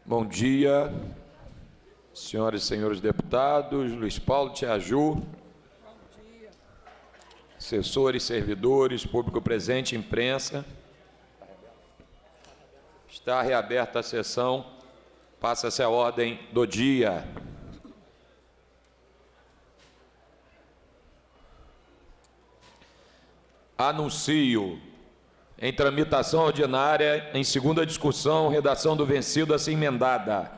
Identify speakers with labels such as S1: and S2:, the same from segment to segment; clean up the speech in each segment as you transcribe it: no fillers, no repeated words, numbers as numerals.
S1: Bom dia, senhoras e senhores deputados, Luiz Paulo, Tia Ju, assessores, servidores, público presente, imprensa. Está reaberta a sessão, passa-se a ordem do dia. Anuncio em tramitação ordinária, em segunda discussão, redação do vencido assim emendada.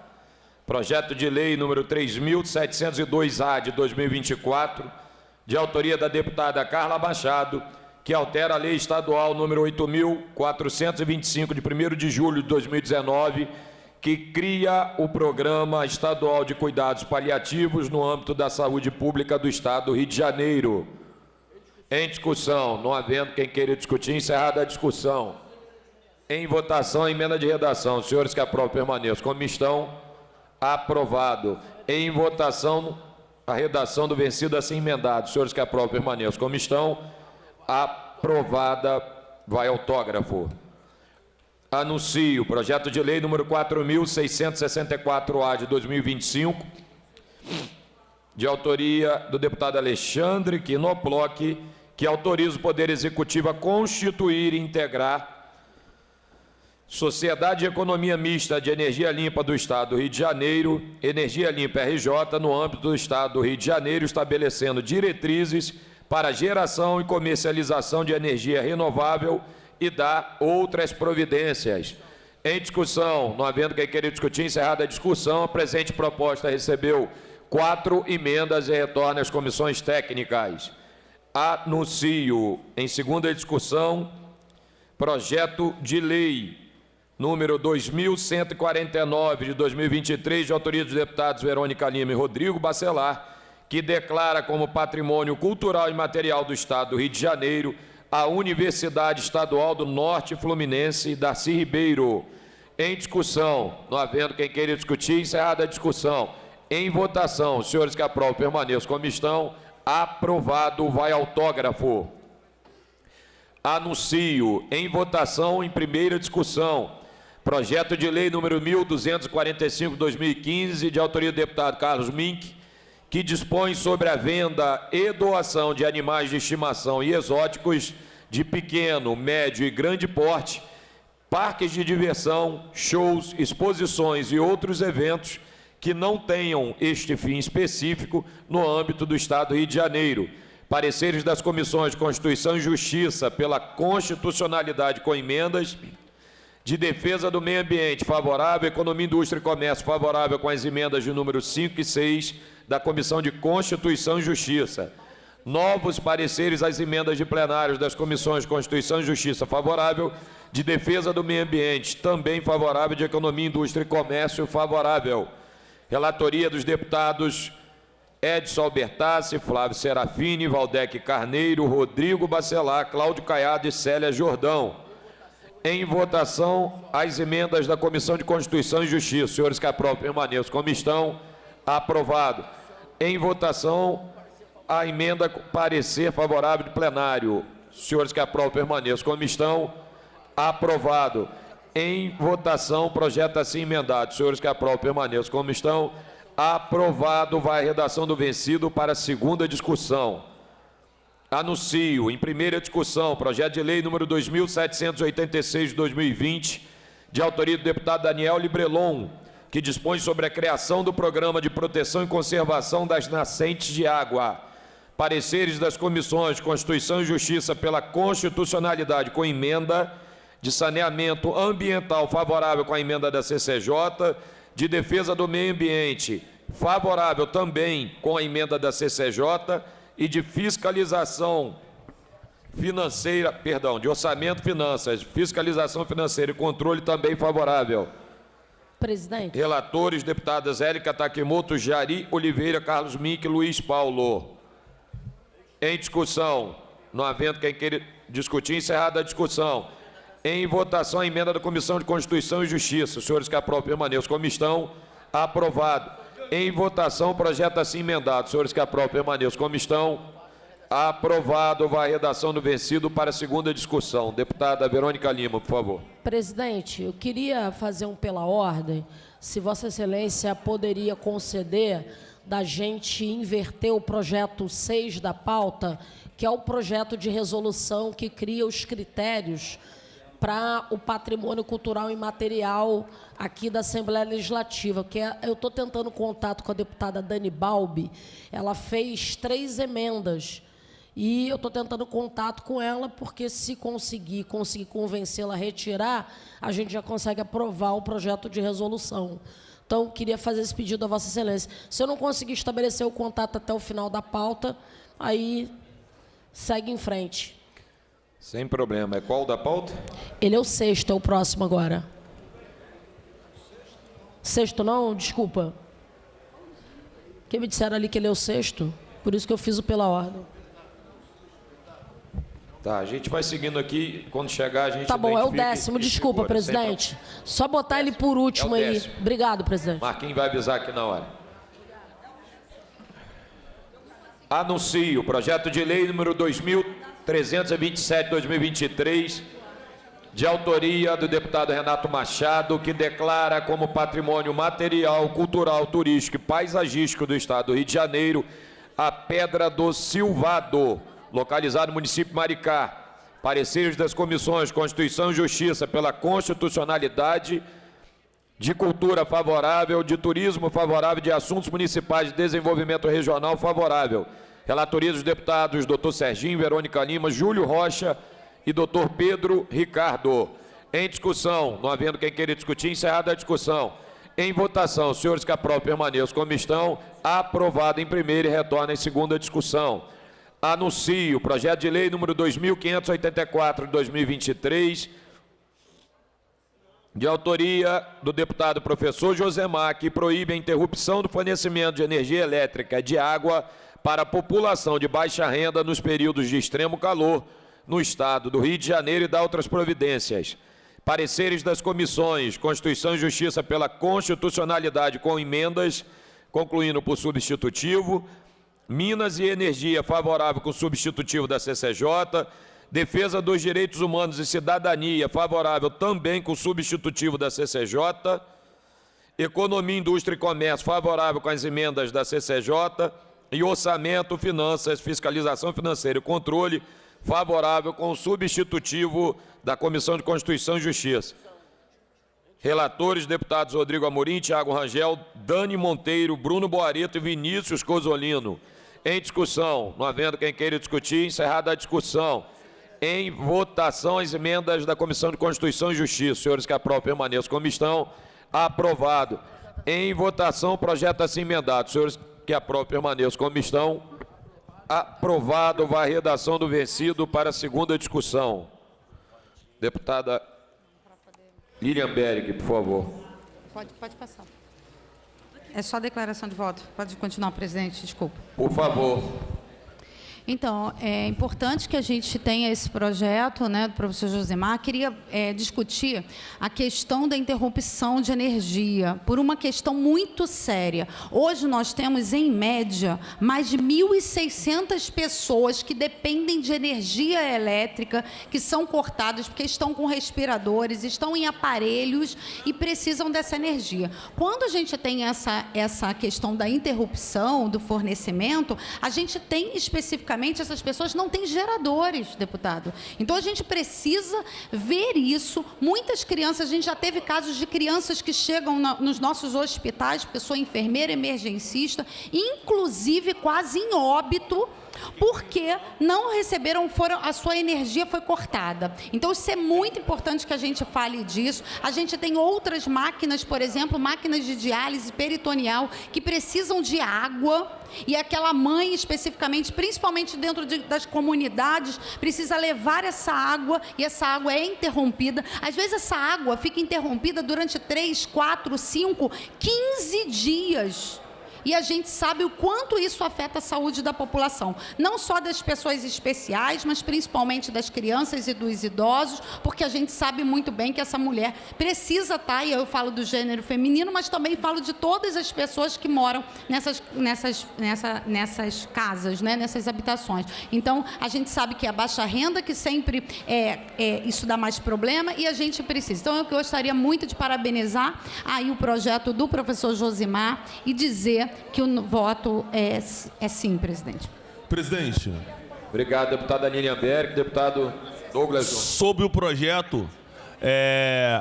S1: Projeto de lei número 3.702-A de 2024, de autoria da deputada Carla Machado, que altera a lei estadual número 8.425 de 1º de julho de 2019, que cria o Programa Estadual de Cuidados Paliativos no âmbito da saúde pública do Estado do Rio de Janeiro. Em discussão, não havendo quem queira discutir, encerrada a discussão. Em votação, a emenda de redação. Os senhores que aprovam permaneçam como estão. Aprovado. Em votação, a redação do vencido assim emendado. Os senhores que aprovam permaneçam como estão. Aprovada. Vai autógrafo. Anuncio projeto de lei número 4.664-A de 2025, de autoria do deputado Alexandre Quinoploc, que autoriza o Poder Executivo a constituir e integrar Sociedade de Economia Mista de Energia Limpa do Estado do Rio de Janeiro, Energia Limpa RJ, no âmbito do Estado do Rio de Janeiro, estabelecendo diretrizes para geração e comercialização de energia renovável e dar outras providências. Em discussão, não havendo quem queira discutir, encerrada a discussão, a presente proposta recebeu 4 emendas e retorna às comissões técnicas. Anuncio em segunda discussão projeto de lei número 2.149 de 2023, de autoria dos deputados Verônica Lima e Rodrigo Bacelar, que declara como patrimônio cultural e material do Estado do Rio de Janeiro a Universidade Estadual do Norte Fluminense Darcy Ribeiro. Em discussão, não havendo quem queira discutir, encerrada a discussão. Em votação, os senhores que aprovam permaneçam como estão. Aprovado, vai autógrafo. Anuncio em votação, em primeira discussão, projeto de lei número 1.245/2015, de autoria do deputado Carlos Mink, que dispõe sobre a venda e doação de animais de estimação e exóticos de pequeno, médio e grande porte, parques de diversão, shows, exposições e outros eventos que não tenham este fim específico no âmbito do Estado do Rio de Janeiro. Pareceres das comissões de Constituição e Justiça pela constitucionalidade com emendas, de Defesa do Meio Ambiente favorável, Economia, Indústria e Comércio favorável com as emendas de número 5 e 6 da Comissão de Constituição e Justiça. Novos pareceres às emendas de plenários das comissões de Constituição e Justiça favorável, de Defesa do Meio Ambiente também favorável, de Economia, Indústria e Comércio favorável. Relatoria dos deputados Edson Albertassi, Flávio Serafini, Valdec Carneiro, Rodrigo Bacelar, Cláudio Caiado e Célia Jordão. Em votação, as emendas da Comissão de Constituição e Justiça. Os senhores que aprovam permaneçam como estão. Aprovado. Em votação, a emenda parecer favorável do plenário. Os senhores que aprovam permaneçam como estão. Aprovado. Em votação, projeto assim emendado. Os senhores que aprovam permaneçam como estão. Aprovado. Vai a redação do vencido para a segunda discussão. Anuncio em primeira discussão projeto de lei número 2.786 de 2020, de autoria do deputado Daniel Librelon, que dispõe sobre a criação do Programa de Proteção e Conservação das Nascentes de Água. Pareceres das comissões de Constituição e Justiça pela constitucionalidade com emenda, de saneamento ambiental favorável com a emenda da CCJ, de defesa do meio ambiente favorável também com a emenda da CCJ e de fiscalização financeira, de orçamento, finanças, fiscalização financeira e controle também favorável.
S2: Presidente.
S1: Relatores, deputadas Érica Takimoto, Jari Oliveira, Carlos Mink e Luiz Paulo. Em discussão, não havendo quem queira discutir, encerrada a discussão. Em votação, a emenda da Comissão de Constituição e Justiça. Os senhores que aprovam permaneçam como estão. Aprovado. Em votação, o projeto assim emendado. Os senhores que aprovam permaneçam como estão. Aprovado. Vai a redação do vencido para a segunda discussão. Deputada Verônica Lima, por favor.
S2: Presidente, eu queria fazer um pela ordem, se Vossa Excelência poderia conceder da gente inverter o projeto 6 da pauta, que é o projeto de resolução que cria os critérios para o patrimônio cultural imaterial aqui da Assembleia Legislativa, que eu estou tentando contato com a deputada Dani Balbi, ela fez 3 emendas, e eu estou tentando contato com ela, porque se conseguir convencê-la a retirar, a gente já consegue aprovar o projeto de resolução. Então, queria fazer esse pedido a Vossa Excelência. Se eu não conseguir estabelecer o contato até o final da pauta, aí segue em frente.
S1: Sem problema. É qual da pauta?
S2: Ele é o 6º, é o próximo agora. 6º não? Desculpa. Porque me disseram ali que ele é o 6º, por isso que eu fiz o pela ordem.
S1: Tá, a gente vai seguindo aqui, quando chegar a gente...
S2: Tá bom, é o 10º, desculpa,
S1: figura,
S2: presidente. Só botar ele por último aí. Obrigado, presidente.
S1: Marquinhos vai avisar aqui na hora. Anuncio o projeto de lei número 2327/2023, de autoria do deputado Renato Machado, que declara como patrimônio material, cultural, turístico e paisagístico do estado do Rio de Janeiro a Pedra do Silvado, localizado no município de Maricá. Pareceres das comissões Constituição e Justiça pela constitucionalidade, de cultura favorável, de turismo favorável, de assuntos municipais de desenvolvimento regional favorável. Relatoria dos deputados Dr. Serginho, Verônica Lima, Júlio Rocha e Dr. Pedro Ricardo. Em discussão, não havendo quem queira discutir, encerrada a discussão. Em votação, os senhores que aprovam permaneçam como estão. Aprovado em primeira e retorna em segunda discussão. Anuncio o projeto de lei número 2584 de 2023, de autoria do deputado professor Josemar, que proíbe a interrupção do fornecimento de energia elétrica e de água para a população de baixa renda nos períodos de extremo calor no estado do Rio de Janeiro e dá outras providências. Pareceres das comissões Constituição e Justiça pela constitucionalidade com emendas, concluindo por substitutivo. Minas e Energia, favorável com substitutivo da CCJ. Defesa dos Direitos Humanos e Cidadania, favorável também com substitutivo da CCJ. Economia, Indústria e Comércio, favorável com as emendas da CCJ. E Orçamento, Finanças, Fiscalização Financeira e Controle, favorável com substitutivo da Comissão de Constituição e Justiça. Relatores, deputados Rodrigo Amorim, Thiago Rangel, Dani Monteiro, Bruno Boareto e Vinícius Cosolino. Em discussão, não havendo quem queira discutir, encerrada a discussão. Em votação, as emendas da Comissão de Constituição e Justiça. Senhores que aprovam, permaneçam como estão. Aprovado. Em votação, o projeto assim emendado. Senhores que aprovam, permaneçam como estão. Aprovado. Vai a redação do vencido para a segunda discussão. Deputada Lilian Berg, por favor.
S3: Pode passar. É só declaração de voto. Pode continuar, presidente, desculpa.
S1: Por favor.
S3: Então, é importante que a gente tenha esse projeto, né, do professor Josemar. Queria discutir a questão da interrupção de energia, por uma questão muito séria. Hoje nós temos, em média, mais de 1.600 pessoas que dependem de energia elétrica, que são cortadas porque estão com respiradores, estão em aparelhos e precisam dessa energia. Quando a gente tem essa questão da interrupção do fornecimento, a gente tem especificamente essas pessoas não têm geradores, deputado. Então, a gente precisa ver isso. Muitas crianças, a gente já teve casos de crianças que chegam nos nossos hospitais, porque sou enfermeira emergencista, inclusive quase em óbito, porque não receberam, a sua energia foi cortada. Então, isso é muito importante que a gente fale disso. A gente tem outras máquinas, por exemplo, máquinas de diálise peritoneal, que precisam de água, e aquela mãe, especificamente, principalmente dentro das comunidades, precisa levar essa água, e essa água é interrompida. Às vezes, essa água fica interrompida durante 3, 4, 5, 15 dias. e a gente sabe o quanto isso afeta a saúde da população, não só das pessoas especiais, mas principalmente das crianças e dos idosos, porque a gente sabe muito bem que essa mulher precisa estar, e eu falo do gênero feminino, mas também falo de todas as pessoas que moram nessas casas, né, nessas habitações. Então, a gente sabe que é a baixa renda que sempre isso dá mais problema e a gente precisa. Então, eu gostaria muito de parabenizar aí o projeto do professor Josimar e dizer que o voto é sim, presidente.
S4: Presidente.
S1: Obrigado, deputada Ninian Berg. Deputado Douglas Júnior.
S4: Sobre o projeto,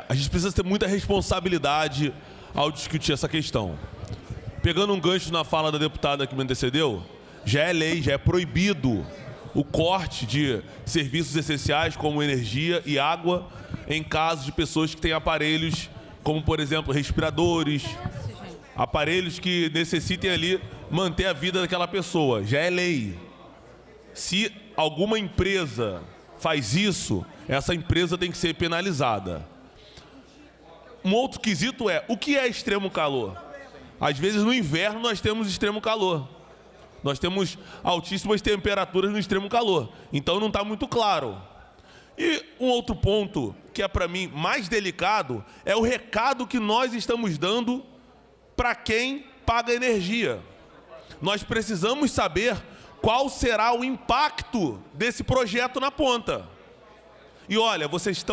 S4: a gente precisa ter muita responsabilidade ao discutir essa questão. Pegando um gancho na fala da deputada que me antecedeu, já é lei, já é proibido o corte de serviços essenciais como energia e água em casos de pessoas que têm aparelhos como, por exemplo, respiradores, aparelhos que necessitem ali manter a vida daquela pessoa. Já é lei. Se alguma empresa faz isso, essa empresa tem que ser penalizada. Um outro quesito é, o que é extremo calor? Às vezes no inverno nós temos extremo calor. Nós temos altíssimas temperaturas no extremo calor. Então não está muito claro. E um outro ponto que é para mim mais delicado é o recado que nós estamos dando para quem paga energia. Nós precisamos saber qual será o impacto desse projeto na ponta. E olha, vocês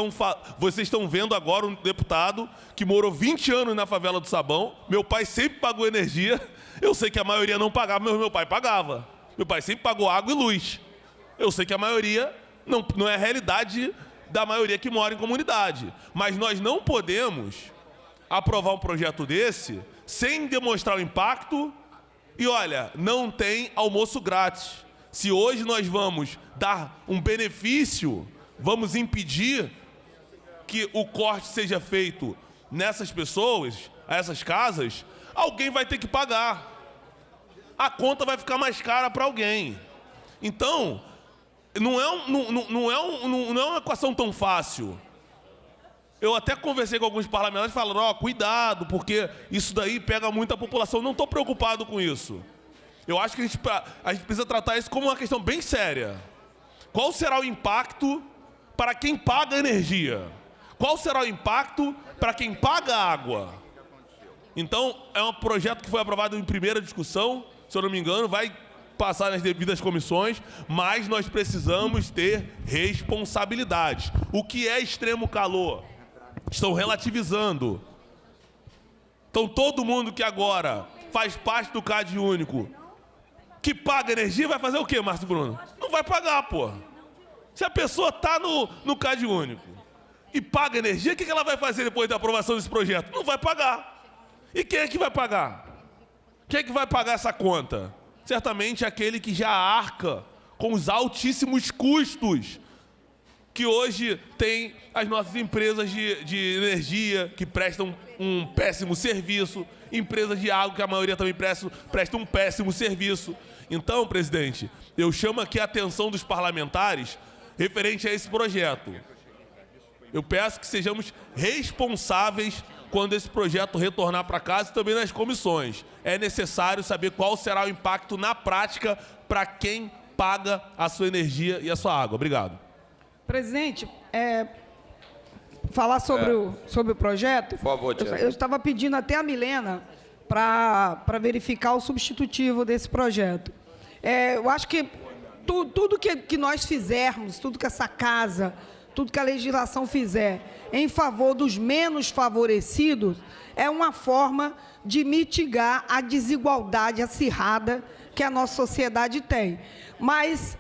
S4: estão vendo agora um deputado que morou 20 anos na favela do Sabão. Meu pai sempre pagou energia. Eu sei que a maioria não pagava, mas meu pai pagava. Meu pai sempre pagou água e luz. Eu sei que a maioria não é a realidade da maioria que mora em comunidade. Mas nós não podemos aprovar um projeto desse sem demonstrar o impacto. E olha, não tem almoço grátis. Se hoje nós vamos dar um benefício, vamos impedir que o corte seja feito nessas pessoas, essas casas, alguém vai ter que pagar. A conta vai ficar mais cara para alguém. Então, não é uma equação tão fácil. Eu até conversei com alguns parlamentares falando, cuidado, porque isso daí pega muita população. Não estou preocupado com isso. Eu acho que a gente precisa tratar isso como uma questão bem séria. Qual será o impacto para quem paga energia? Qual será o impacto para quem paga água? Então, é um projeto que foi aprovado em primeira discussão, se eu não me engano, vai passar nas devidas comissões, mas nós precisamos ter responsabilidade. O que é extremo calor? Estão relativizando. Então, todo mundo que agora faz parte do CAD único, que paga energia, vai fazer o quê, Márcio Bruno? Não vai pagar, porra. Se a pessoa está no CAD único e paga energia, o que ela vai fazer depois da aprovação desse projeto? Não vai pagar. E quem é que vai pagar? Quem é que vai pagar essa conta? Certamente aquele que já arca com os altíssimos custos que hoje tem as nossas empresas de energia, que prestam um péssimo serviço, empresas de água, que a maioria também presta um péssimo serviço. Então, presidente, eu chamo aqui a atenção dos parlamentares referente a esse projeto. Eu peço que sejamos responsáveis quando esse projeto retornar para casa e também nas comissões. É necessário saber qual será o impacto na prática para quem paga a sua energia e a sua água. Obrigado.
S5: Presidente, falar sobre o projeto. Por favor, Tiago. Eu estava pedindo até a Milena para verificar o substitutivo desse projeto. Eu acho que tudo que nós fizermos, tudo que essa casa, tudo que a legislação fizer em favor dos menos favorecidos, é uma forma de mitigar a desigualdade acirrada que a nossa sociedade tem. Mas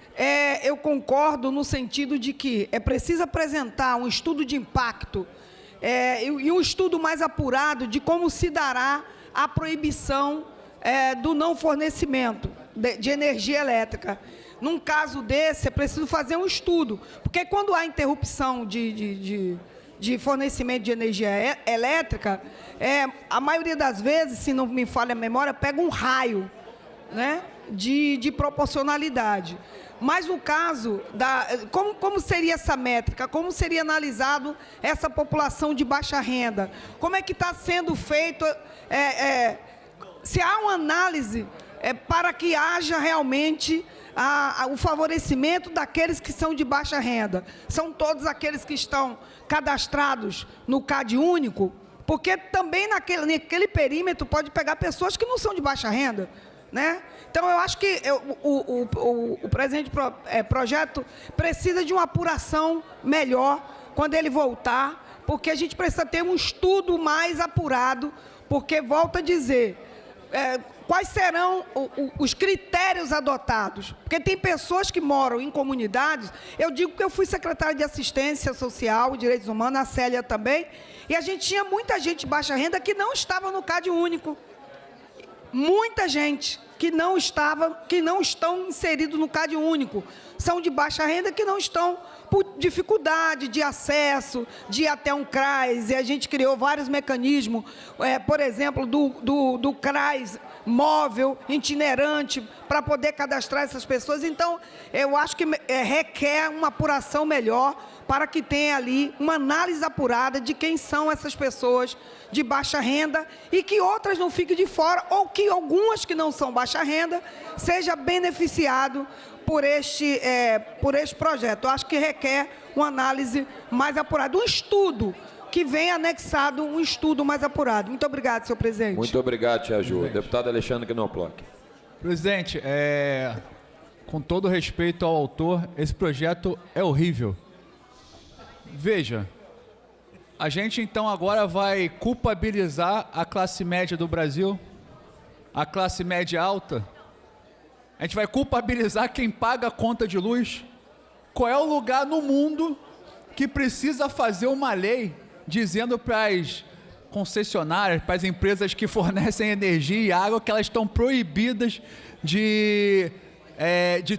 S5: eu concordo no sentido de que é preciso apresentar um estudo de impacto e um estudo mais apurado de como se dará a proibição do não fornecimento de energia elétrica. Num caso desse, é preciso fazer um estudo, porque quando há interrupção de fornecimento de energia elétrica, a maioria das vezes, se não me falha a memória, pega um raio, né, de proporcionalidade. Mas no caso, como seria essa métrica? Como seria analisado essa população de baixa renda? Como é que está sendo feito se há uma análise para que haja realmente o favorecimento daqueles que são de baixa renda. São todos aqueles que estão cadastrados no CAD único, porque também naquele perímetro pode pegar pessoas que não são de baixa renda, né? Então, eu acho que o presente projeto precisa de uma apuração melhor quando ele voltar, porque a gente precisa ter um estudo mais apurado, porque, volto a dizer, quais serão os critérios adotados? Porque tem pessoas que moram em comunidades, eu digo que eu fui secretária de Assistência Social e Direitos Humanos, a Célia também, e a gente tinha muita gente de baixa renda que não estava no CAD único. Muita gente que não estão inseridos no CAD único. São de baixa renda que não estão por dificuldade de acesso, de ir até um CRAS, e a gente criou vários mecanismos, por exemplo, do CRAS móvel, itinerante, para poder cadastrar essas pessoas. Então, eu acho que requer uma apuração melhor para que tenha ali uma análise apurada de quem são essas pessoas de baixa renda e que outras não fiquem de fora, ou que algumas que não são baixa renda seja beneficiado por este projeto. Eu acho que requer uma análise mais apurada, um estudo que venha anexado, um estudo mais apurado. Muito obrigado, senhor presidente.
S1: Muito obrigado, tia Ju. Deputado Alexandre Knoploch.
S6: Presidente, com todo respeito ao autor, esse projeto é horrível. Veja, a gente então agora vai culpabilizar a classe média do Brasil, a classe média alta. A gente vai culpabilizar quem paga a conta de luz. Qual é o lugar no mundo que precisa fazer uma lei dizendo para as concessionárias, para as empresas que fornecem energia e água, que elas estão proibidas de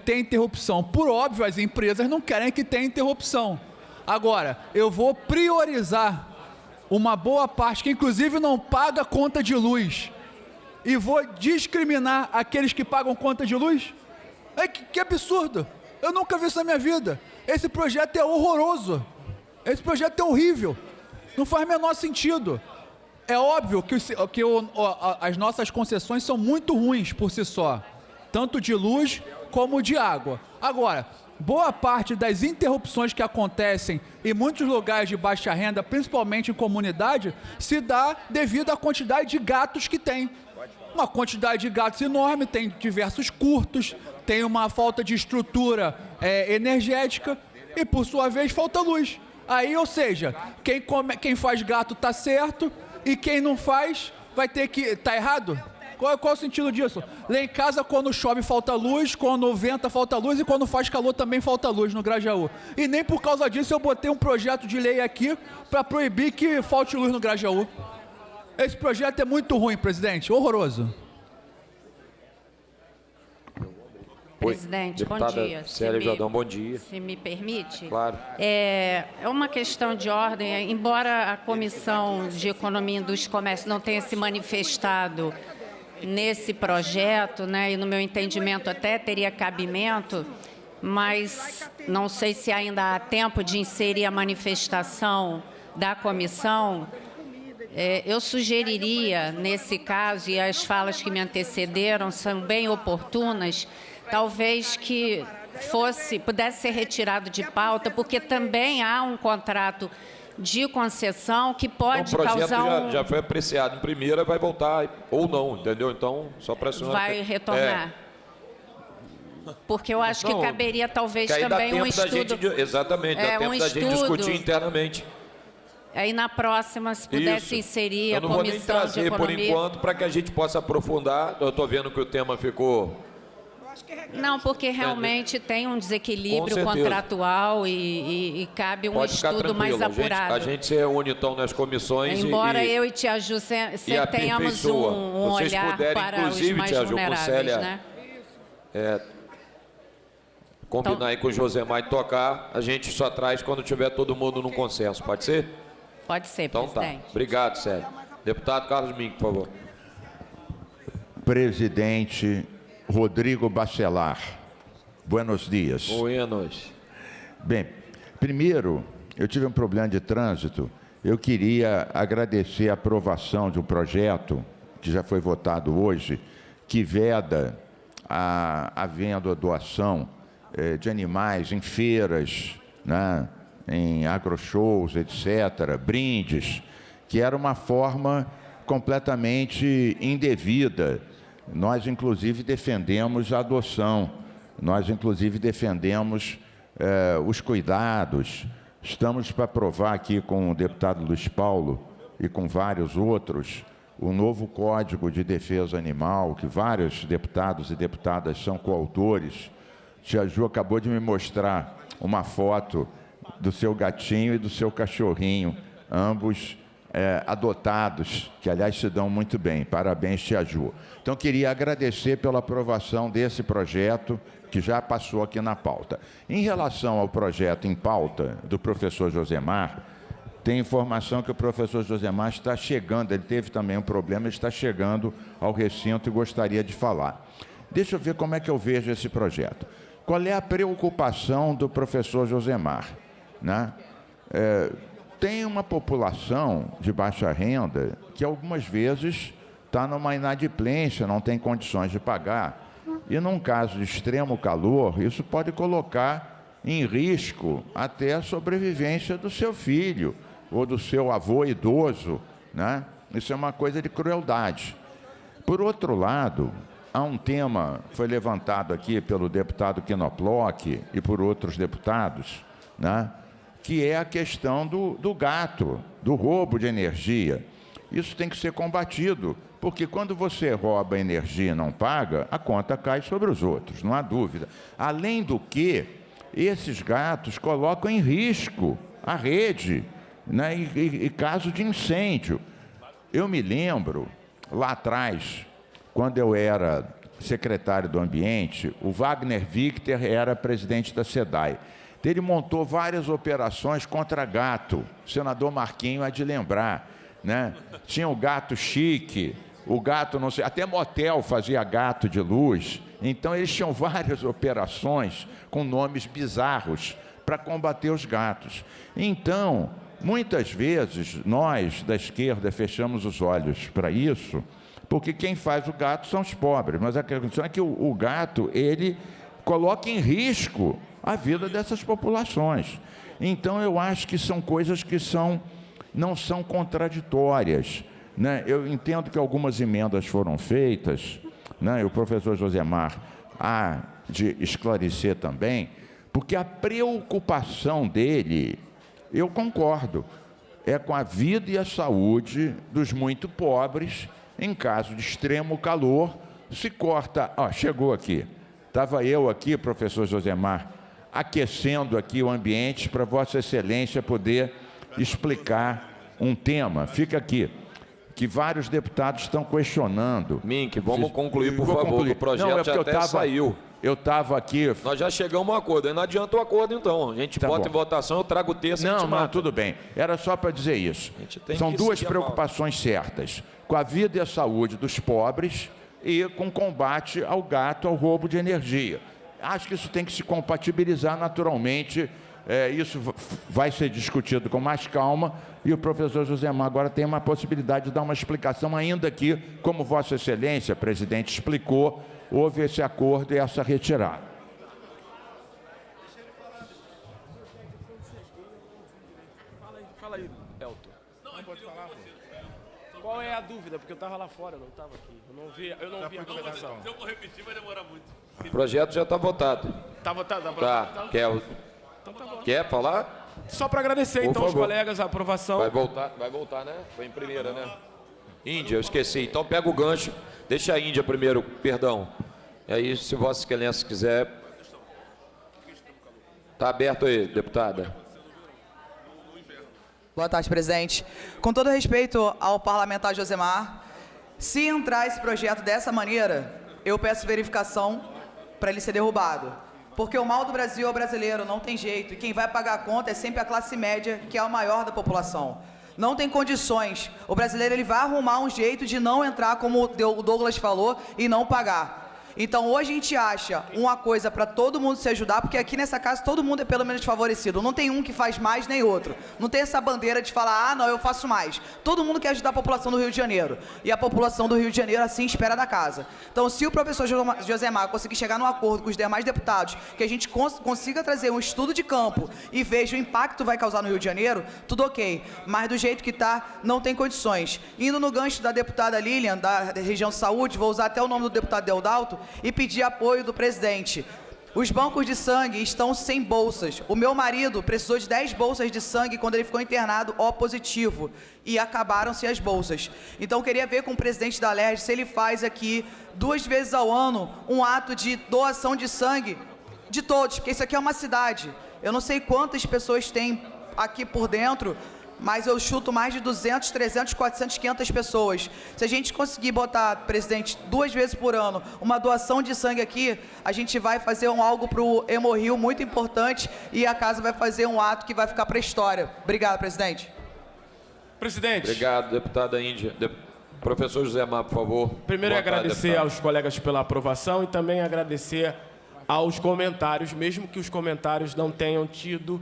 S6: ter interrupção? Por óbvio, as empresas não querem que tenha interrupção. Agora, eu vou priorizar uma boa parte, que inclusive não paga conta de luz, e vou discriminar aqueles que pagam conta de luz? Que absurdo! Eu nunca vi isso na minha vida. Esse projeto é horroroso. Esse projeto é horrível. Não faz o menor sentido. É óbvio que as nossas concessões são muito ruins por si só, tanto de luz como de água. Agora, boa parte das interrupções que acontecem em muitos lugares de baixa renda, principalmente em comunidade, se dá devido à quantidade de gatos que tem. Uma quantidade de gatos enorme, tem diversos curtos, tem uma falta de estrutura energética e, por sua vez, falta luz. Aí, ou seja, quem faz gato está certo e quem não faz vai ter que... Está errado? Qual é o sentido disso? Lá em casa, quando chove, falta luz, quando venta, falta luz, e quando faz calor também falta luz no Grajaú. E nem por causa disso eu botei um projeto de lei aqui para proibir que falte luz no Grajaú. Esse projeto é muito ruim, presidente, horroroso.
S7: Presidente, bom dia.
S1: Célia Jordão, bom dia.
S7: Se me permite.
S1: Claro.
S7: É uma questão de ordem, embora a Comissão de Economia e Indústria e Comércio não tenha se manifestado nesse projeto, né, e no meu entendimento até teria cabimento, mas não sei se ainda há tempo de inserir a manifestação da comissão. Eu sugeriria, nesse caso, e as falas que me antecederam são bem oportunas, talvez que pudesse ser retirado de pauta, porque também há um contrato de concessão que pode causar
S1: O projeto já foi apreciado em primeira, vai voltar ou não, entendeu? Então, só para a senhora...
S7: Vai retornar. Porque eu acho que caberia talvez também um estudo...
S1: Exatamente, dá tempo da gente discutir internamente.
S7: Aí na próxima, se pudesse inserir a Comissão de Economia... Eu não vou nem trazer por enquanto,
S1: para que a gente possa aprofundar. Eu estou vendo que o tema ficou...
S7: Não, porque realmente tem um desequilíbrio contratual e cabe um estudo mais apurado.
S1: A gente se reúne, então, nas comissões
S7: Embora eu e tia Ju tenhamos um olhar para os mais vulneráveis, né?
S1: Combinar
S7: então,
S1: aí com o Josemar e tocar, a gente só traz quando tiver todo mundo num consenso. Pode ser?
S7: Pode ser,
S1: então,
S7: presidente.
S1: Tá. Obrigado, Célio. Deputado Carlos Mink, por favor.
S8: Presidente Rodrigo Bacelar, buenos dias.
S1: Buenos.
S8: Bem, primeiro, eu tive um problema de trânsito. Eu queria agradecer a aprovação de um projeto que já foi votado hoje, que veda a venda ou doação de animais em feiras, né, em agroshows, etc., brindes, que era uma forma completamente indevida. Nós, inclusive, defendemos a adoção, nós, inclusive, defendemos os cuidados. Estamos para aprovar aqui com o deputado Luiz Paulo e com vários outros o novo Código de Defesa Animal, que vários deputados e deputadas são coautores. Tia Ju acabou de me mostrar uma foto do seu gatinho e do seu cachorrinho, ambos adotados, que, aliás, se dão muito bem. Parabéns, Tia Ju. Então, queria agradecer pela aprovação desse projeto, que já passou aqui na pauta. Em relação ao projeto em pauta do professor Josemar, tem informação que o professor Josemar está chegando, ele teve também um problema, ele está chegando ao recinto e gostaria de falar. Deixa eu ver como é que eu vejo esse projeto. Qual é a preocupação do professor Josemar, né? Tem uma população de baixa renda que algumas vezes está numa inadimplência, não tem condições de pagar. E num caso de extremo calor, isso pode colocar em risco até a sobrevivência do seu filho ou do seu avô idoso, né? Isso é uma coisa de crueldade. Por outro lado, há um tema que foi levantado aqui pelo deputado Quinoploc e por outros deputados, né? Que é a questão do gato, do roubo de energia. Isso tem que ser combatido, porque quando você rouba energia e não paga, a conta cai sobre os outros, não há dúvida. Além do que, esses gatos colocam em risco a rede, né, e caso de incêndio. Eu me lembro, lá atrás, quando eu era secretário do Ambiente, o Wagner Victor era presidente da SEDAI. Ele montou várias operações contra gato. O senador Marquinho há de lembrar, né? Tinha o gato chique, o gato não sei, até motel fazia gato de luz. Então eles tinham várias operações com nomes bizarros para combater os gatos. Então, muitas vezes nós da esquerda fechamos os olhos para isso, porque quem faz o gato são os pobres. Mas a questão é que o gato, ele coloca em risco a vida dessas populações. Então eu acho que são coisas que não são contraditórias, né? Eu entendo que algumas emendas foram feitas, né? E o professor Josemar há de esclarecer também, porque a preocupação dele, eu concordo, é com a vida e a saúde dos muito pobres. Em caso de extremo calor, se corta... chegou aqui. Estava eu aqui, professor Josemar, aquecendo aqui o ambiente para Vossa Excelência poder explicar um tema. Fica aqui, que vários deputados estão questionando.
S1: Mink, vamos concluir, por favor, o projeto já até saiu.
S8: Eu estava aqui...
S1: Nós já chegamos a um acordo, aí não adianta o acordo, então. A gente bota em votação, eu trago o texto e a gente mata.
S8: Não, tudo bem. Era só para dizer isso. São duas preocupações certas. Com a vida e a saúde dos pobres e com combate ao gato, ao roubo de energia. Acho que isso tem que se compatibilizar naturalmente. Isso vai ser discutido com mais calma e o professor Josemar agora tem uma possibilidade de dar uma explicação, ainda que, como Vossa Excelência, presidente, explicou, houve esse acordo e essa retirada.
S9: Fala aí, Elton. Não pode falar, pô. Qual é a dúvida? Porque eu estava lá fora, eu não estava aqui. Eu não vi a argumentação.
S4: Se eu for repetir, vai demorar muito.
S1: O projeto já está votado.
S9: Está votado?
S1: Tá.
S9: Então tá bom.
S1: Quer falar?
S9: Só para agradecer, então, aos colegas, a aprovação.
S1: Vai voltar, né? Foi em primeira, né? Índia, eu esqueci. Então pega o gancho. Deixa a Índia primeiro, perdão. E aí, se Vossa Excelência quiser... Está aberto aí, deputada.
S10: Boa tarde, presidente. Com todo respeito ao parlamentar Josemar, se entrar esse projeto dessa maneira, eu peço verificação para ele ser derrubado. Porque o mal do Brasil é o brasileiro, não tem jeito. E quem vai pagar a conta é sempre a classe média, que é a maior da população. Não tem condições. O brasileiro ele vai arrumar um jeito de não entrar, como o Douglas falou, e não pagar. Então, ou a gente acha uma coisa para todo mundo se ajudar, porque aqui nessa casa todo mundo é pelo menos favorecido. Não tem um que faz mais nem outro. Não tem essa bandeira de falar, ah, não, eu faço mais. Todo mundo quer ajudar a população do Rio de Janeiro. E a população do Rio de Janeiro assim espera da casa. Então, se o professor Josemar conseguir chegar num acordo com os demais deputados, que a gente consiga trazer um estudo de campo e veja o impacto que vai causar no Rio de Janeiro, tudo ok. Mas do jeito que está, não tem condições. Indo no gancho da deputada Lilian, da região de saúde, vou usar até o nome do deputado Deodalto, e pedir apoio do presidente. Os bancos de sangue estão sem bolsas. O meu marido precisou de 10 bolsas de sangue quando ele ficou internado O positivo. E acabaram-se as bolsas. Então, eu queria ver com o presidente da LERJ se ele faz aqui, 2 vezes ao ano, um ato de doação de sangue de todos, porque isso aqui é uma cidade. Eu não sei quantas pessoas tem aqui por dentro, mas eu chuto mais de 200, 300, 400, 500 pessoas. Se a gente conseguir botar, presidente, 2 vezes por ano, uma doação de sangue aqui, a gente vai fazer algo para o Hemorrio muito importante e a casa vai fazer um ato que vai ficar para a história. Obrigado, presidente.
S9: Presidente.
S1: Obrigado, deputada Índia. Professor Josemar, por favor.
S9: Primeiro,
S1: Boa tarde,
S9: agradecer
S1: deputado.
S9: aos colegas pela aprovação e também agradecer aos comentários, mesmo que os comentários não tenham tido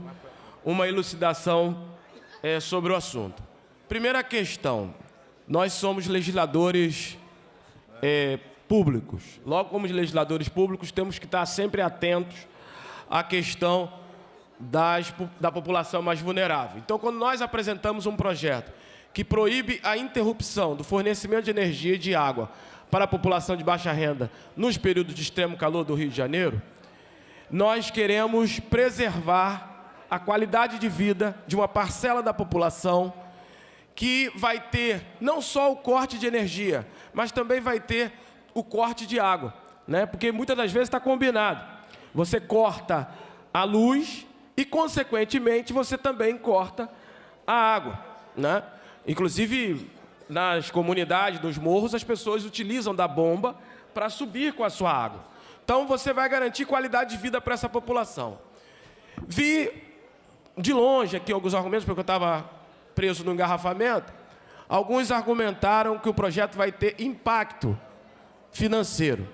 S9: uma elucidação sobre o assunto. Primeira questão, nós somos legisladores públicos. Logo, como legisladores públicos, temos que estar sempre atentos à questão da população mais vulnerável. Então, quando nós apresentamos um projeto que proíbe a interrupção do fornecimento de energia e de água para a população de baixa renda nos períodos de extremo calor do Rio de Janeiro, nós queremos preservar a qualidade de vida de uma parcela da população que vai ter não só o corte de energia, mas também vai ter o corte de água, né? Porque muitas das vezes está combinado. Você corta a luz e, consequentemente, você também corta a água, né? Inclusive, nas comunidades, nos morros, as pessoas utilizam da bomba para subir com a sua água. Então, você vai garantir qualidade de vida para essa população. Vi de longe aqui alguns argumentos, porque eu estava preso no engarrafamento. Alguns argumentaram que o projeto vai ter impacto financeiro.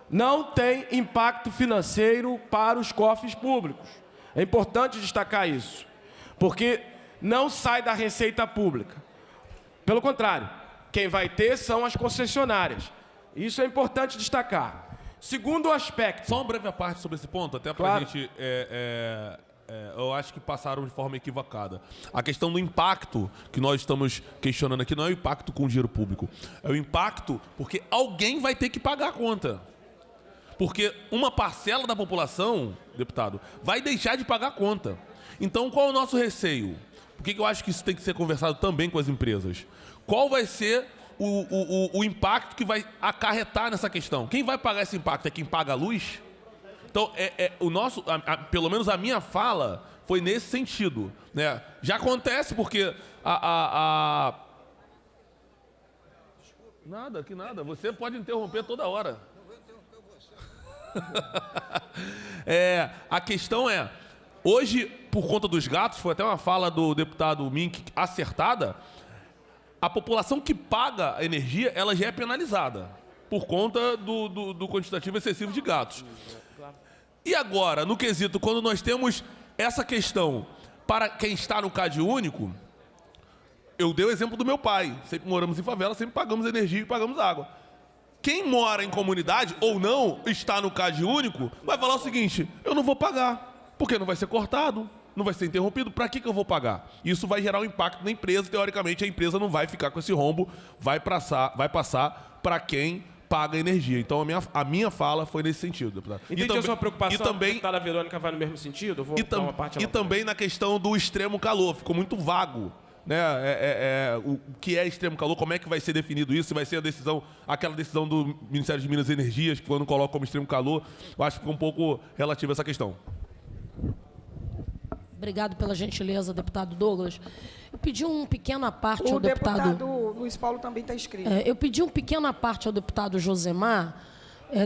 S9: Não tem impacto financeiro para os cofres públicos. É importante destacar isso, porque não sai da receita pública. Pelo contrário, quem vai ter são as concessionárias. Isso é importante destacar. Segundo aspecto...
S4: Só uma breve parte sobre esse ponto, até para a gente... eu acho que passaram de forma equivocada. A questão do impacto que nós estamos questionando aqui não é o impacto com o dinheiro público. É o impacto porque alguém vai ter que pagar a conta. Porque uma parcela da população, deputado, vai deixar de pagar a conta. Então, qual é o nosso receio? Por que eu acho que isso tem que ser conversado também com as empresas? Qual vai ser o impacto que vai acarretar nessa questão? Quem vai pagar esse impacto? É quem paga a luz? Então, pelo menos a minha fala foi nesse sentido, né? Já acontece porque Nada, que nada. Você pode interromper toda hora. A questão é, hoje, por conta dos gatos, foi até uma fala do deputado Mink acertada, a população que paga a energia, ela já é penalizada por conta do quantitativo excessivo de gatos. E agora, no quesito, quando nós temos essa questão para quem está no CAD único, eu dei o exemplo do meu pai. Sempre moramos em favela, sempre pagamos energia e pagamos água. Quem mora em comunidade ou não está no CAD único, vai falar o seguinte: eu não vou pagar, porque não vai ser cortado, não vai ser interrompido, para que eu vou pagar? Isso vai gerar um impacto na empresa, teoricamente a empresa não vai ficar com esse rombo, vai passar para quem paga a energia. Então a minha fala foi nesse sentido, deputado.
S9: Entendi a sua preocupação, a deputada Verônica vai no mesmo sentido? Eu vou dar uma parte
S4: e também na questão do extremo calor, ficou muito vago, né? O que é extremo calor, como é que vai ser definido isso, se vai ser aquela decisão do Ministério de Minas e Energias, que quando coloca como extremo calor, eu acho que ficou um pouco relativo a essa questão.
S2: Obrigado pela gentileza, deputado Douglas. Eu pedi uma pequena parte ao deputado...
S5: O deputado Luiz Paulo também está inscrito.
S2: Eu pedi uma pequena parte ao deputado Josemar,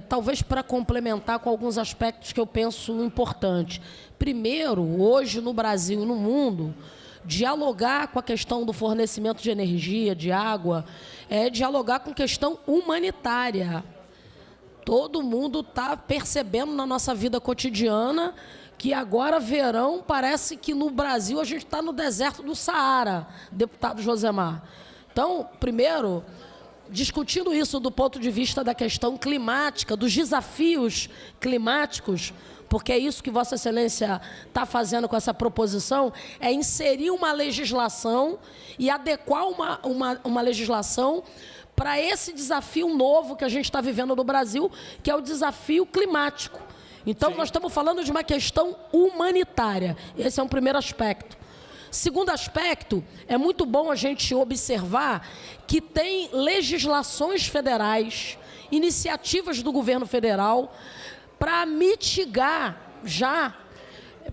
S2: talvez para complementar com alguns aspectos que eu penso importantes. Primeiro, hoje no Brasil e no mundo, dialogar com a questão do fornecimento de energia, de água, é dialogar com questão humanitária. Todo mundo está percebendo na nossa vida cotidiana que agora verão parece que no Brasil a gente está no deserto do Saara, deputado Josemar. Então, primeiro, discutindo isso do ponto de vista da questão climática, dos desafios climáticos, porque é isso que Vossa Excelência está fazendo com essa proposição, é inserir uma legislação e adequar uma legislação para esse desafio novo que a gente está vivendo no Brasil, que é o desafio climático. Então, nós estamos falando de uma questão humanitária. Esse é um primeiro aspecto. Segundo aspecto, é muito bom a gente observar que tem legislações federais, iniciativas do governo federal, para mitigar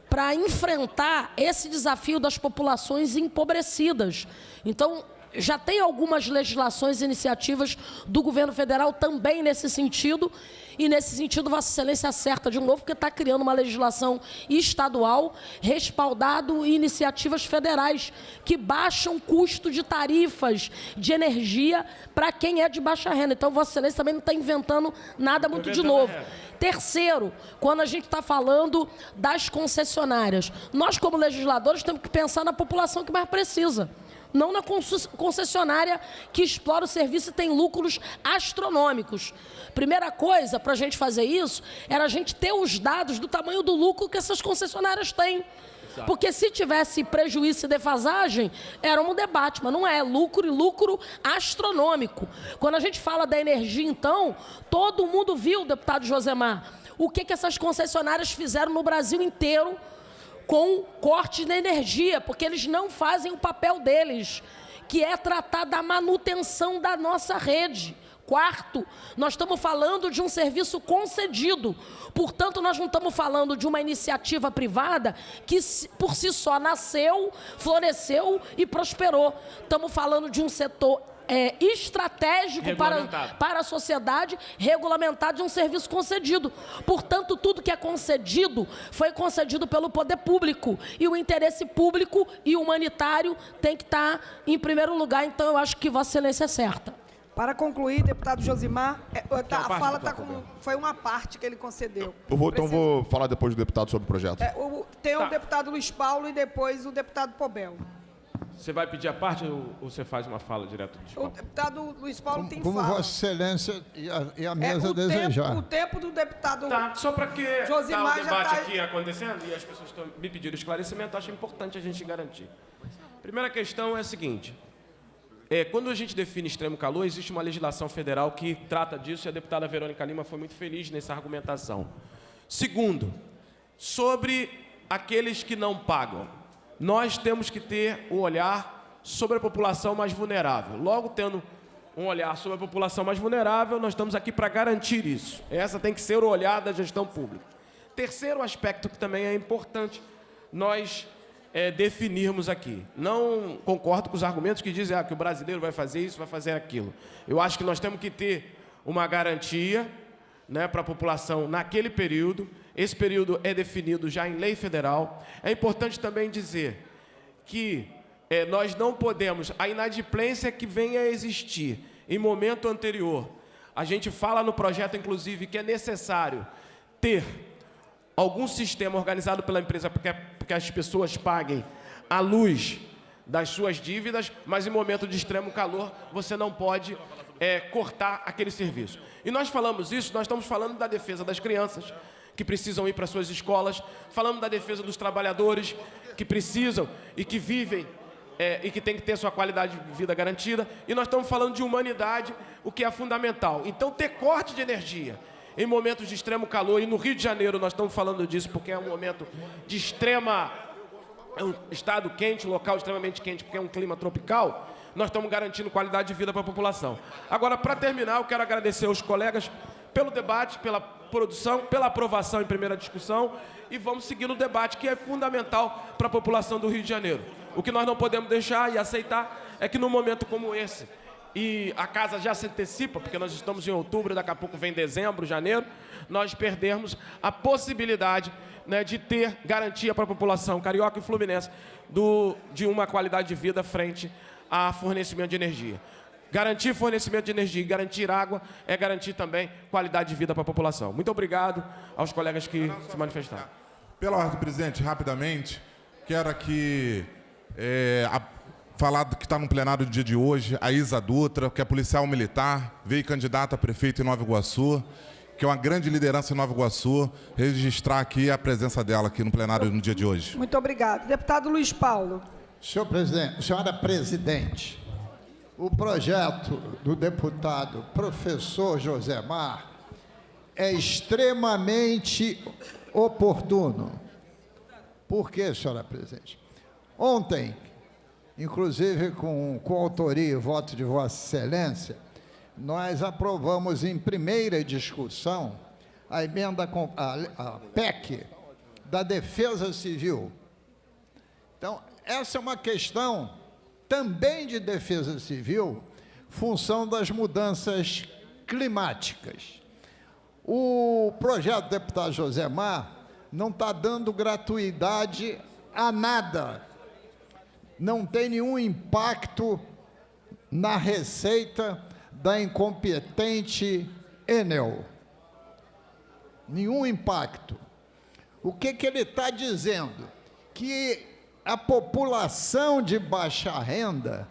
S2: para enfrentar esse desafio das populações empobrecidas. Então, já tem algumas legislações e iniciativas do governo federal também nesse sentido, e nesse sentido Vossa Excelência acerta de novo, porque está criando uma legislação estadual respaldado em iniciativas federais que baixam o custo de tarifas de energia para quem é de baixa renda. Então Vossa Excelência também não está inventando nada muito de novo. Terceiro, quando a gente está falando das concessionárias, nós como legisladores temos que pensar na população que mais precisa, não na concessionária que explora o serviço e tem lucros astronômicos. Primeira coisa para a gente fazer isso era a gente ter os dados do tamanho do lucro que essas concessionárias têm. Exato. Porque se tivesse prejuízo e defasagem, era um debate, mas não é lucro, e lucro astronômico. Quando a gente fala da energia, então, todo mundo viu, deputado Josemar, o que essas concessionárias fizeram no Brasil inteiro com cortes na energia, porque eles não fazem o papel deles, que é tratar da manutenção da nossa rede. Quarto, nós estamos falando de um serviço concedido, portanto, nós não estamos falando de uma iniciativa privada que, por si só, nasceu, floresceu e prosperou. Estamos falando de um setor estratégico para a sociedade, regulamentado, de um serviço concedido. Portanto, tudo que é concedido foi concedido pelo poder público, e o interesse público e humanitário tem que estar em primeiro lugar. Então, eu acho que Vossa Excelência é certa.
S5: Para concluir, deputado Josimar, a fala foi uma parte que ele concedeu.
S11: Então vou falar depois do deputado sobre o projeto.
S5: Tem o deputado Luiz Paulo e depois o deputado Pobel.
S9: Você vai pedir a parte ou você faz uma fala direto do
S5: O deputado Luiz Paulo tem
S12: como
S5: fala.
S12: Vossa Excelência e a mesa desejar.
S5: O tempo do deputado
S9: só para que
S5: Josimar
S9: o debate aqui acontecendo e as pessoas estão me pedindo esclarecimento, acho importante a gente garantir. Primeira questão é a seguinte. Quando a gente define extremo calor, existe uma legislação federal que trata disso, e a deputada Verônica Lima foi muito feliz nessa argumentação. Segundo, sobre aqueles que não pagam, nós temos que ter o olhar sobre a população mais vulnerável. Logo, tendo um olhar sobre a população mais vulnerável, nós estamos aqui para garantir isso. Essa tem que ser o olhar da gestão pública. Terceiro aspecto que também é importante nós definirmos aqui. Não concordo com os argumentos que dizem que o brasileiro vai fazer isso, vai fazer aquilo. Eu acho que nós temos que ter uma garantia, né, para a população naquele período. Esse período é definido já em lei federal. É importante também dizer que nós não podemos, a inadimplência que venha a existir em momento anterior, a gente fala no projeto, inclusive, que é necessário ter algum sistema organizado pela empresa para que as pessoas paguem a luz das suas dívidas, mas em momento de extremo calor você não pode cortar aquele serviço. E nós falamos isso, nós estamos falando da defesa das crianças que precisam ir para suas escolas, falando da defesa dos trabalhadores que precisam e que vivem e que tem que ter sua qualidade de vida garantida, e nós estamos falando de humanidade, o que é fundamental. Então, ter corte de energia em momentos de extremo calor, e no Rio de Janeiro nós estamos falando disso porque é um momento de é um estado quente, local extremamente quente, porque é um clima tropical, nós estamos garantindo qualidade de vida para a população. Agora, para terminar, eu quero agradecer aos colegas pelo debate, pela produção, pela aprovação em primeira discussão, e vamos seguir no debate, que é fundamental para a população do Rio de Janeiro. O que nós não podemos deixar e aceitar é que num momento como esse, e a casa já se antecipa, porque nós estamos em outubro, daqui a pouco vem dezembro, janeiro, nós perdermos a possibilidade, né, de ter garantia para a população carioca e fluminense de uma qualidade de vida frente a fornecimento de energia. Garantir fornecimento de energia e garantir água é garantir também qualidade de vida para a população. Muito obrigado aos colegas que se manifestaram.
S11: Pela ordem, presidente, rapidamente, quero aqui falar do que está no plenário do dia de hoje, a Isa Dutra, que é policial militar, veio candidata a prefeito em Nova Iguaçu, que é uma grande liderança em Nova Iguaçu, registrar aqui a presença dela aqui no plenário no dia de hoje.
S5: Muito obrigado. Deputado Luiz Paulo.
S12: Senhora presidente, o projeto do deputado professor Josemar é extremamente oportuno. Por quê, senhora presidente? Ontem, inclusive com autoria e voto de Vossa Excelência, nós aprovamos em primeira discussão a emenda, a PEC da Defesa Civil. Então, essa é uma questão também de defesa civil, função das mudanças climáticas. O projeto do deputado Josemar não está dando gratuidade a nada. Não tem nenhum impacto na receita da incompetente Enel. Nenhum impacto. O que ele está dizendo? Que a população de baixa renda,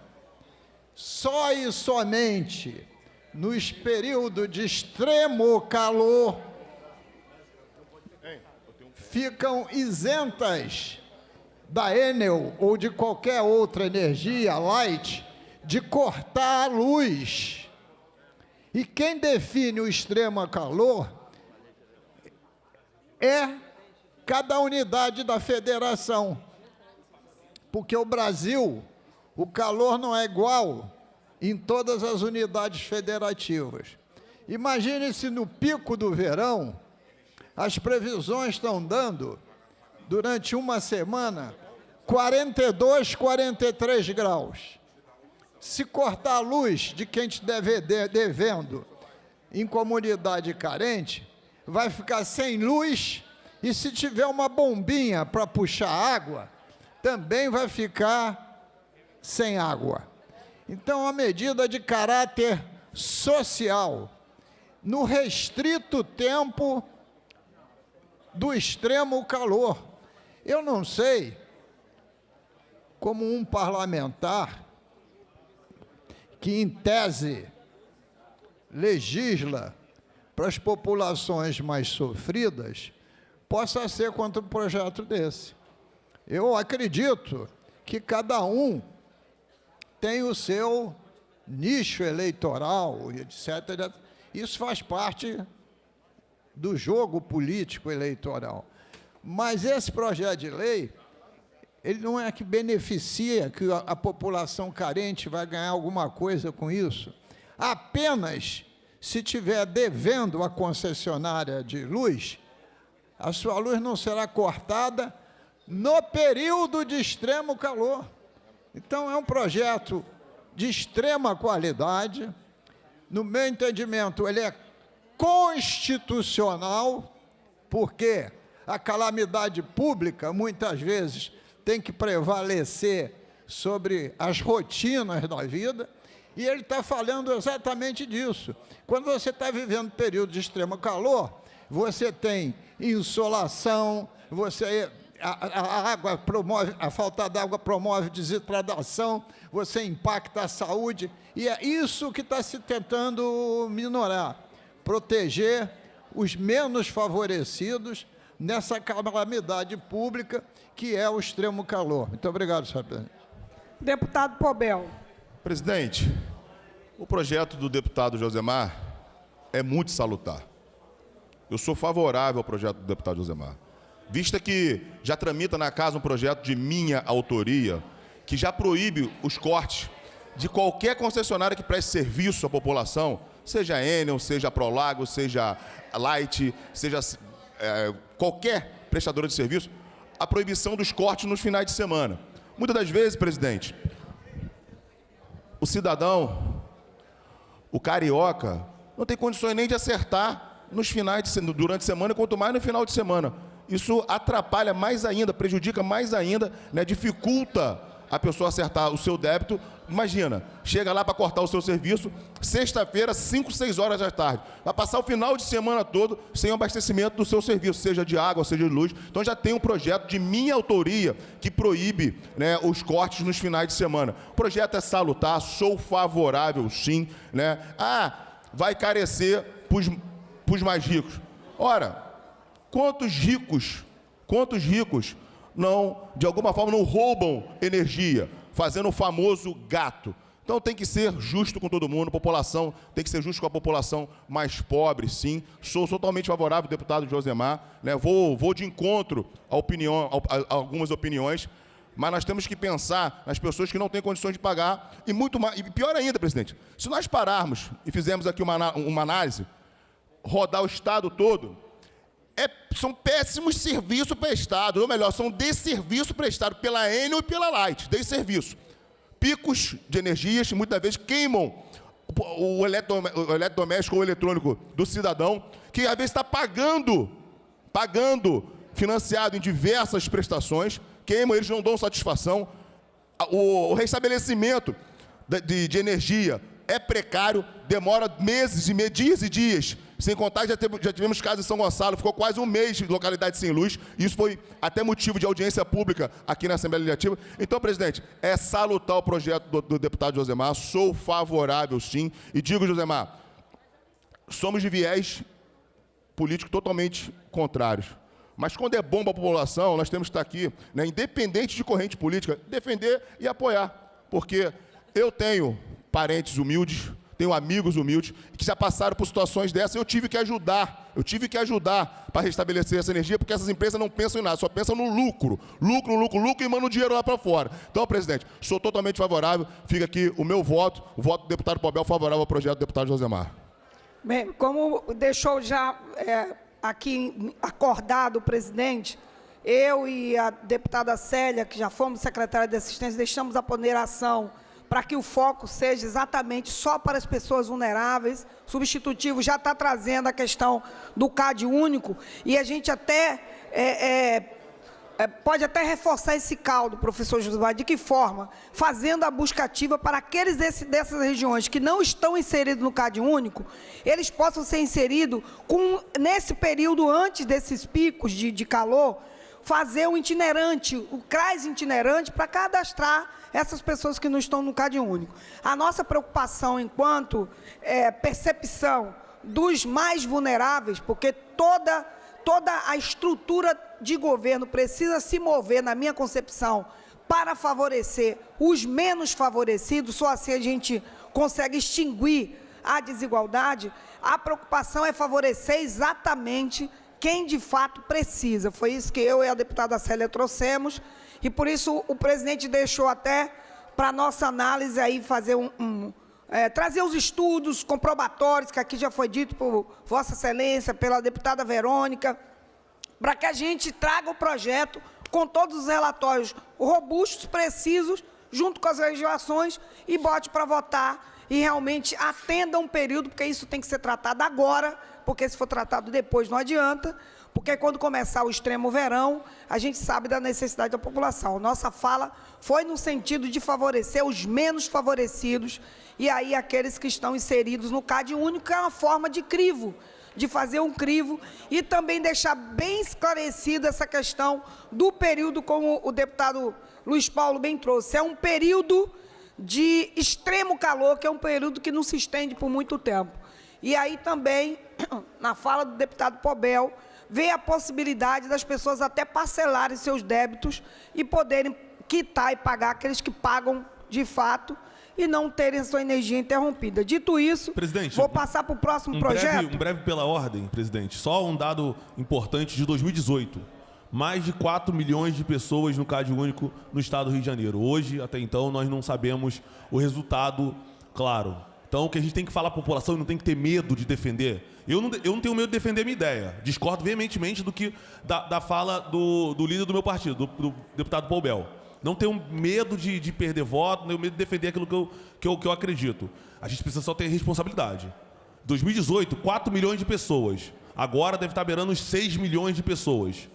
S12: só e somente nos períodos de extremo calor, ficam isentas da Enel ou de qualquer outra energia light de cortar a luz. E quem define o extremo calor é cada unidade da federação. Porque o Brasil, o calor não é igual em todas as unidades federativas. Imagine se no pico do verão, as previsões estão dando, durante uma semana, 42, 43 graus. Se cortar a luz de quem estiver devendo em comunidade carente, vai ficar sem luz, e se tiver uma bombinha para puxar água, também vai ficar sem água. Então, é uma medida de caráter social, no restrito tempo do extremo calor. Eu não sei como um parlamentar que, em tese, legisla para as populações mais sofridas, possa ser contra um projeto desse. Eu acredito que cada um tem o seu nicho eleitoral, etc. Isso faz parte do jogo político eleitoral. Mas esse projeto de lei, ele não é que beneficia, que a população carente vai ganhar alguma coisa com isso. Apenas se tiver devendo a concessionária de luz, a sua luz não será cortada no período de extremo calor. Então, é um projeto de extrema qualidade. No meu entendimento, ele é constitucional, porque a calamidade pública, muitas vezes, tem que prevalecer sobre as rotinas da vida, e ele está falando exatamente disso. Quando você está vivendo período de extremo calor, você tem insolação, a água promove, a falta d'água promove desidratação, você impacta a saúde, e é isso que está se tentando minorar, proteger os menos favorecidos nessa calamidade pública que é o extremo calor. Muito obrigado, senhor presidente.
S5: Deputado Pobel.
S11: Presidente, o projeto do deputado Josemar é muito salutar. Eu sou favorável ao projeto do deputado Josemar, vista que já tramita na casa um projeto de minha autoria, que já proíbe os cortes de qualquer concessionária que preste serviço à população, seja a Enel, seja a Prolago, seja a Light, seja qualquer prestadora de serviço, a proibição dos cortes nos finais de semana. Muitas das vezes, presidente, o cidadão, o carioca, não tem condições nem de acertar nos finais durante a semana, quanto mais no final de semana. Isso atrapalha mais ainda, prejudica mais ainda, né, dificulta a pessoa acertar o seu débito. Imagina, chega lá para cortar o seu serviço, sexta-feira, 5, 6 horas da tarde. Vai passar o final de semana todo sem o abastecimento do seu serviço, seja de água, seja de luz. Então já tem um projeto de minha autoria que proíbe, né, os cortes nos finais de semana. O projeto é salutar, sou favorável sim, né? Vai carecer para os mais ricos. Ora, quantos ricos não, de alguma forma, não roubam energia, fazendo o famoso gato? Então tem que ser justo com todo mundo, a população tem que ser justo com a população mais pobre, sim. Sou totalmente favorável ao deputado Josemar, né? Vou de encontro a algumas opiniões, mas nós temos que pensar nas pessoas que não têm condições de pagar, e muito mais, e pior ainda, presidente, se nós pararmos e fizermos aqui uma análise, rodar o estado todo, são péssimos serviços prestados, ou melhor, são desserviços prestados pela Enel e pela Light, desserviço. Picos de energias, muitas vezes queimam o eletrodoméstico ou o eletrônico do cidadão, que às vezes está pagando, financiado em diversas prestações, queimam, eles não dão satisfação. O restabelecimento de energia é precário, demora meses, dias e dias. Sem contar, já tivemos casos em São Gonçalo, ficou quase um mês de localidade sem luz, e isso foi até motivo de audiência pública aqui na Assembleia Legislativa. Então, presidente, é salutar o projeto do deputado Josemar, sou favorável, sim, e digo, Josemar, somos de viés político totalmente contrários. Mas quando é bom para a população, nós temos que estar aqui, né, independente de corrente política, defender e apoiar. Porque eu tenho parentes humildes, tenho amigos humildes que já passaram por situações dessas. Eu tive que ajudar para restabelecer essa energia, porque essas empresas não pensam em nada, só pensam no lucro e mandam o dinheiro lá para fora. Então, presidente, sou totalmente favorável, fica aqui o meu voto, o voto do deputado Pobel favorável ao projeto do deputado Josemar.
S5: Bem, como deixou já aqui acordado o presidente, eu e a deputada Célia, que já fomos secretária de assistência, deixamos a ponderação para que o foco seja exatamente só para as pessoas vulneráveis. O substitutivo já está trazendo a questão do CAD único, e a gente até pode até reforçar esse caldo, professor Josemar. De que forma? Fazendo a busca ativa para aqueles dessas regiões que não estão inseridos no CAD único, eles possam ser inseridos nesse período antes desses picos de calor, fazer um itinerante, o CRAS itinerante, para cadastrar essas pessoas que não estão no CAD único. A nossa preocupação enquanto percepção dos mais vulneráveis, porque toda a estrutura de governo precisa se mover, na minha concepção, para favorecer os menos favorecidos, só assim a gente consegue extinguir a desigualdade. A preocupação é favorecer exatamente quem de fato precisa. Foi isso que eu e a deputada Célia trouxemos, e por isso o presidente deixou até para nossa análise aí fazer trazer os estudos comprobatórios, que aqui já foi dito por Vossa Excelência, pela deputada Verônica, para que a gente traga o projeto com todos os relatórios robustos, precisos, junto com as legislações, e bote para votar e realmente atenda um período, porque isso tem que ser tratado agora, porque se for tratado depois não adianta, porque quando começar o extremo verão, a gente sabe da necessidade da população. Nossa fala foi no sentido de favorecer os menos favorecidos, e aí aqueles que estão inseridos no CAD único, que é uma forma de crivo, de fazer um crivo, e também deixar bem esclarecida essa questão do período, como o deputado Luiz Paulo bem trouxe. É um período de extremo calor, que é um período que não se estende por muito tempo. E aí também, na fala do deputado Pobel, vê a possibilidade das pessoas até parcelarem seus débitos e poderem quitar e pagar aqueles que pagam de fato e não terem sua energia interrompida. Dito isso,
S4: presidente,
S5: vou passar para o próximo projeto.
S4: Um breve pela ordem, presidente. Só um dado importante de 2018. Mais de 4 milhões de pessoas no CAD único no estado do Rio de Janeiro. Hoje, até então, nós não sabemos o resultado claro. Então, o que a gente tem que falar para a população, não tem que ter medo de defender. Eu não tenho medo de defender a minha ideia. Discordo veementemente da fala do líder do meu partido, do deputado Pobel. Não tenho medo de perder voto, não tenho medo de defender aquilo que eu acredito. A gente precisa só ter responsabilidade. 2018, 4 milhões de pessoas. Agora deve estar beirando os 6 milhões de pessoas.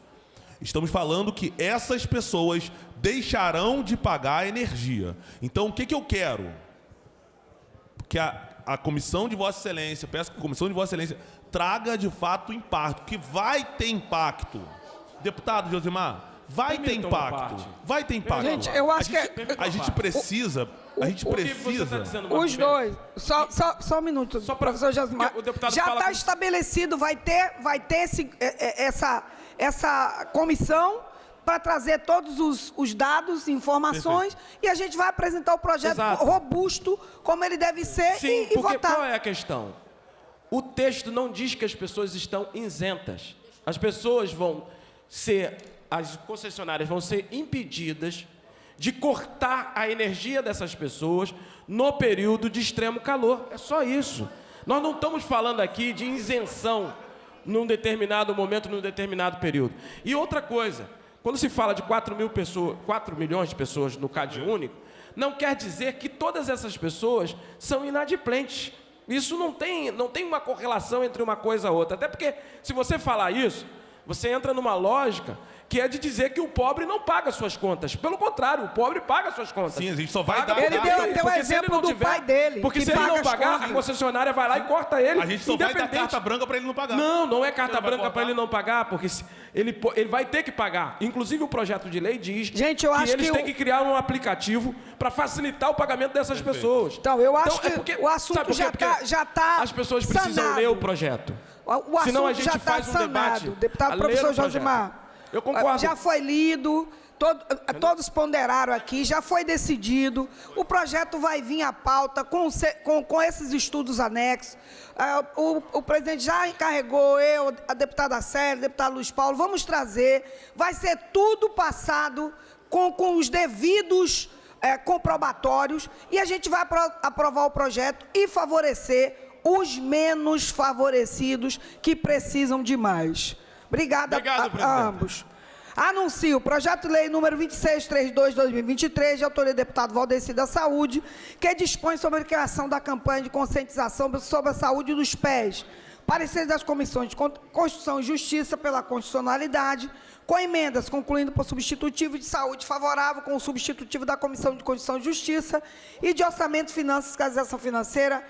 S4: Estamos falando que essas pessoas deixarão de pagar a energia. Então, o que eu quero? Que a comissão de Vossa Excelência, peço que a comissão de Vossa Excelência traga de fato impacto, que vai ter impacto. Deputado Josimar, vai ter impacto. Vai ter impacto.
S5: Gente, eu acho
S4: a gente precisa.
S5: Os dois. Só um minuto, professor Josimar. Já está estabelecido, vai ter essa comissão para trazer todos os dados, informações, e a gente vai apresentar o projeto robusto, como ele deve ser,
S9: Sim,
S5: e votar.
S9: Qual é a questão? O texto não diz que as pessoas estão isentas. As pessoas as concessionárias vão ser impedidas de cortar a energia dessas pessoas no período de extremo calor. É só isso. Nós não estamos falando aqui de isenção num determinado momento, num determinado período. E outra coisa, quando se fala de 4 milhões de pessoas no CAD único, não quer dizer que todas essas pessoas são inadimplentes. Isso não tem uma correlação entre uma coisa e outra. Até porque, se você falar isso, você entra numa lógica que é de dizer que o pobre não paga suas contas. Pelo contrário, o pobre paga suas contas.
S4: Sim, a gente só vai dar...
S5: Ele deu o exemplo do pai dele.
S9: Porque se ele não pagar, a concessionária vai lá e corta ele.
S4: A gente só vai dar carta branca para ele não pagar.
S9: Não é carta branca para ele não pagar, porque ele vai ter que pagar. Inclusive, o projeto de lei diz que eles têm que criar um aplicativo para facilitar o pagamento dessas pessoas.
S5: Então, eu acho que o assunto já está
S9: As pessoas precisam ler o projeto.
S5: O
S9: Senão a
S5: assunto
S9: gente
S5: já está
S9: faz um debate.
S5: sanado. Deputado professor Josimar.
S9: Eu concordo.
S5: Já foi lido, todos ponderaram aqui, já foi decidido. O projeto vai vir à pauta com esses estudos anexos. O presidente já encarregou, a deputada Célia, o deputado Luiz Paulo, vamos trazer. Vai ser tudo passado com os devidos comprobatórios e a gente vai aprovar o projeto e favorecer os menos favorecidos que precisam de mais. Obrigado a ambos. Anuncio o projeto de lei número 2632/2023, de autoria do deputado Valdeci da Saúde, que dispõe sobre a criação da campanha de conscientização sobre a saúde dos pés. Parecer das comissões de Constituição e Justiça pela constitucionalidade, com emendas, concluindo por substitutivo de saúde favorável com o substitutivo da Comissão de Constituição e Justiça e de Orçamento, Finanças, Fiscalização Financeira